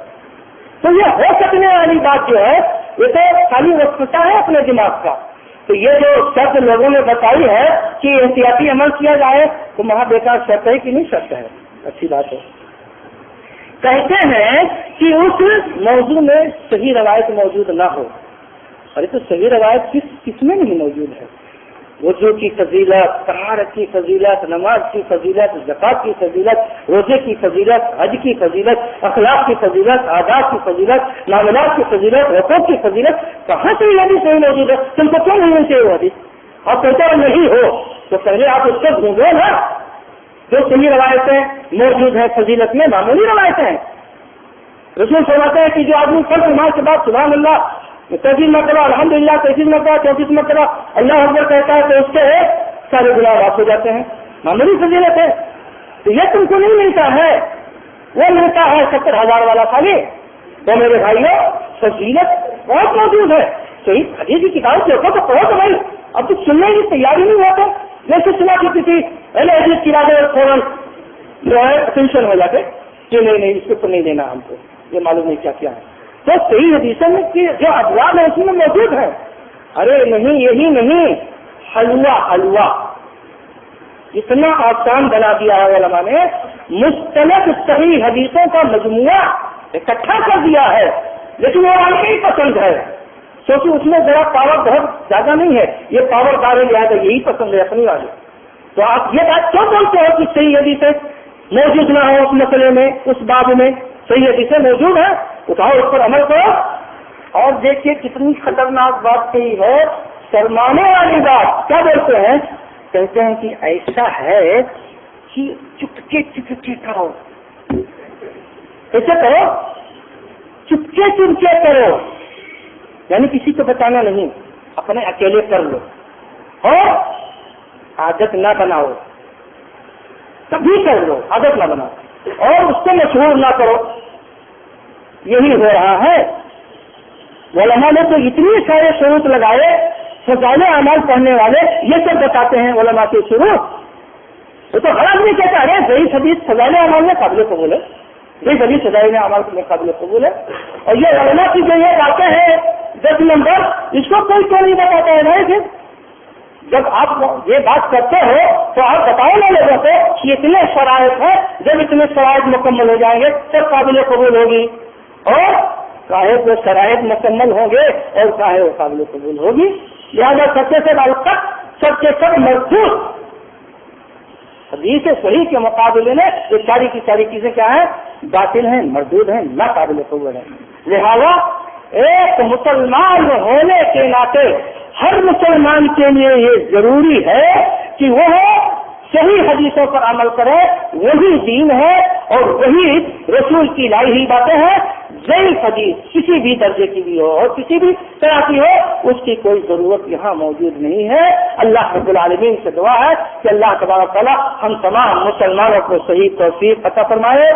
تو یہ ہو سکنے والی بات جو ہے یہ تو خالی وسوسہ ہے اپنے دماغ کا. تو یہ جو شرط لوگوں نے بتائی ہے کہ احتیاطی عمل کیا جائے تو مہا بیکار شرط ہے کہ نہیں شرط ہے؟ اچھی بات ہے. کہتے ہیں کہ اس موضوع میں صحیح روایت موجود نہ ہو. ارے تو صحیح روایت کس میں نہیں موجود ہے؟ وضو کی فضیلت، طہارت کی فضیلت، نماز کی فضیلت، زکات کی فضیلت، روزے کی فضیلت، حج کی فضیلت، اخلاق کی فضیلت، آداب کی فضیلت، معاملات کی فضیلت، حقوق کی فضیلت، کہاں سے یہ حدیث صحیح موجود ہے؟ تم کو کیوں نہیں چاہیے وہ حدیث؟ اور کہتے نہیں ہو تو پہلے آپ اس کو ڈھونڈو نا. جو صحیح روایتیں موجود ہیں فضیلت میں معمولی روایتیں ہیں. رسول فرماتے ہیں کہ جو آدمی فرض نماز کے بعد سبحان اللہ 33 مرتبہ، الحمدللہ 33 مرتبہ، 34 مرتبہ اللہ اکبر کہتا ہے تو اس کے سارے گناہ معاف ہو جاتے ہیں. معمولی فضیلت ہے. تو یہ تم کو نہیں ملتا ہے، وہ ملتا ہے 70,000 والا خالی. تو میرے بھائیوں فضیلت بہت موجود ہے. صحیح حدیث کی کتاب کے اوپر تو پڑھو تو بھائی. اب تو سننے کی تیاری نہیں ہوتا. جیسے سنا کہ کسی پہلے حدیث کی بات فوراً جو ہے ٹینشن ہو جاتے کہ نہیں اس کو نہیں دینا ہم کو، یہ معلوم نہیں کیا کیا ہے. تو صحیح حدیثوں میں جو ابواب ہے اس میں موجود ہے. ارے نہیں یہی نہیں، حلوہ اتنا آسان بنا دیا ہے علماء نے. مستند صحیح حدیثوں کا مجموعہ اکٹھا کر دیا ہے، لیکن وہ آپ کو ہی پسند ہے کیونکہ اس میں ذرا پاور بہت زیادہ نہیں ہے. یہ پاور دار لہٰذا یہی پسند ہے اپنی والے. تو آپ یہ بات کیوں بولتے ہو کہ صحیح حدیثیں موجود نہ ہو اس مسئلے میں، اس باب میں؟ صحیح حدیثیں موجود ہیں، اٹھاؤ اس پر عمل کرو. اور دیکھیے کتنی خطرناک بات کہی ہے، شرمانے والی بات. کیا بولتے ہیں؟ کہتے ہیں کہ ایسا ہے کہ چپکے چپکے کرو. ایسا کرو، چپکے چپکے کرو، یعنی کسی کو بتانا نہیں، اپنے اکیلے کر لو اور عادت نہ بناؤ. کبھی کر لو، عادت نہ بناؤ اور اس کو مشہور نہ کرو. یہی ہو رہا ہے. علماء نے تو اتنے سارے شروط لگائے، فضائل اعمال پڑھنے والے یہ سب بتاتے ہیں علماء کے شروط. وہ تو ہر آدمی کہتا ہے ضعیف حدیث فضائل اعمال میں قابل قبول ہے، ضعیف حدیث فضائل اعمال میں قابل قبول ہے. اور یہ علماء کی جو یہ باتیں ہیں 10 نمبر، اس کو کوئی کیوں نہیں بتاتا ہے بھائی؟ پھر جب آپ یہ بات کرتے ہو تو آپ بتاؤ نا لوگوں کو کہ اتنے شرائط ہیں، جب اتنے شرائط مکمل ہو جائیں گے تب قابل قبول ہوگی. اور چاہے وہ شرائط مکمل ہوں گے اور چاہے وہ قابل قبول ہوگی. لہٰذا سب سے بالکت سب کے سب مضبوط حدیث صحیح کے مقابلے میں یہ ساری کی ساری چیزیں کیا ہیں؟ باطل ہیں، مردود ہیں، نہ قابل قبول ہیں. لہٰذا ایک مسلمان ہونے کے ناطے ہر مسلمان کے لیے یہ ضروری ہے کہ وہ صحیح حدیثوں پر عمل کرے. وہی دین ہے اور وہی رسول کی لائی ہوئی باتیں ہیں. ضعیف حدیث کسی بھی درجے کی بھی ہو اور کسی بھی طرح کی ہو، اس کی کوئی ضرورت یہاں موجود نہیں ہے. اللہ رب العالمین سے دعا ہے کہ اللہ تبارک و تعالی ہم تمام مسلمانوں کو صحیح توفیق عطا فرمائے.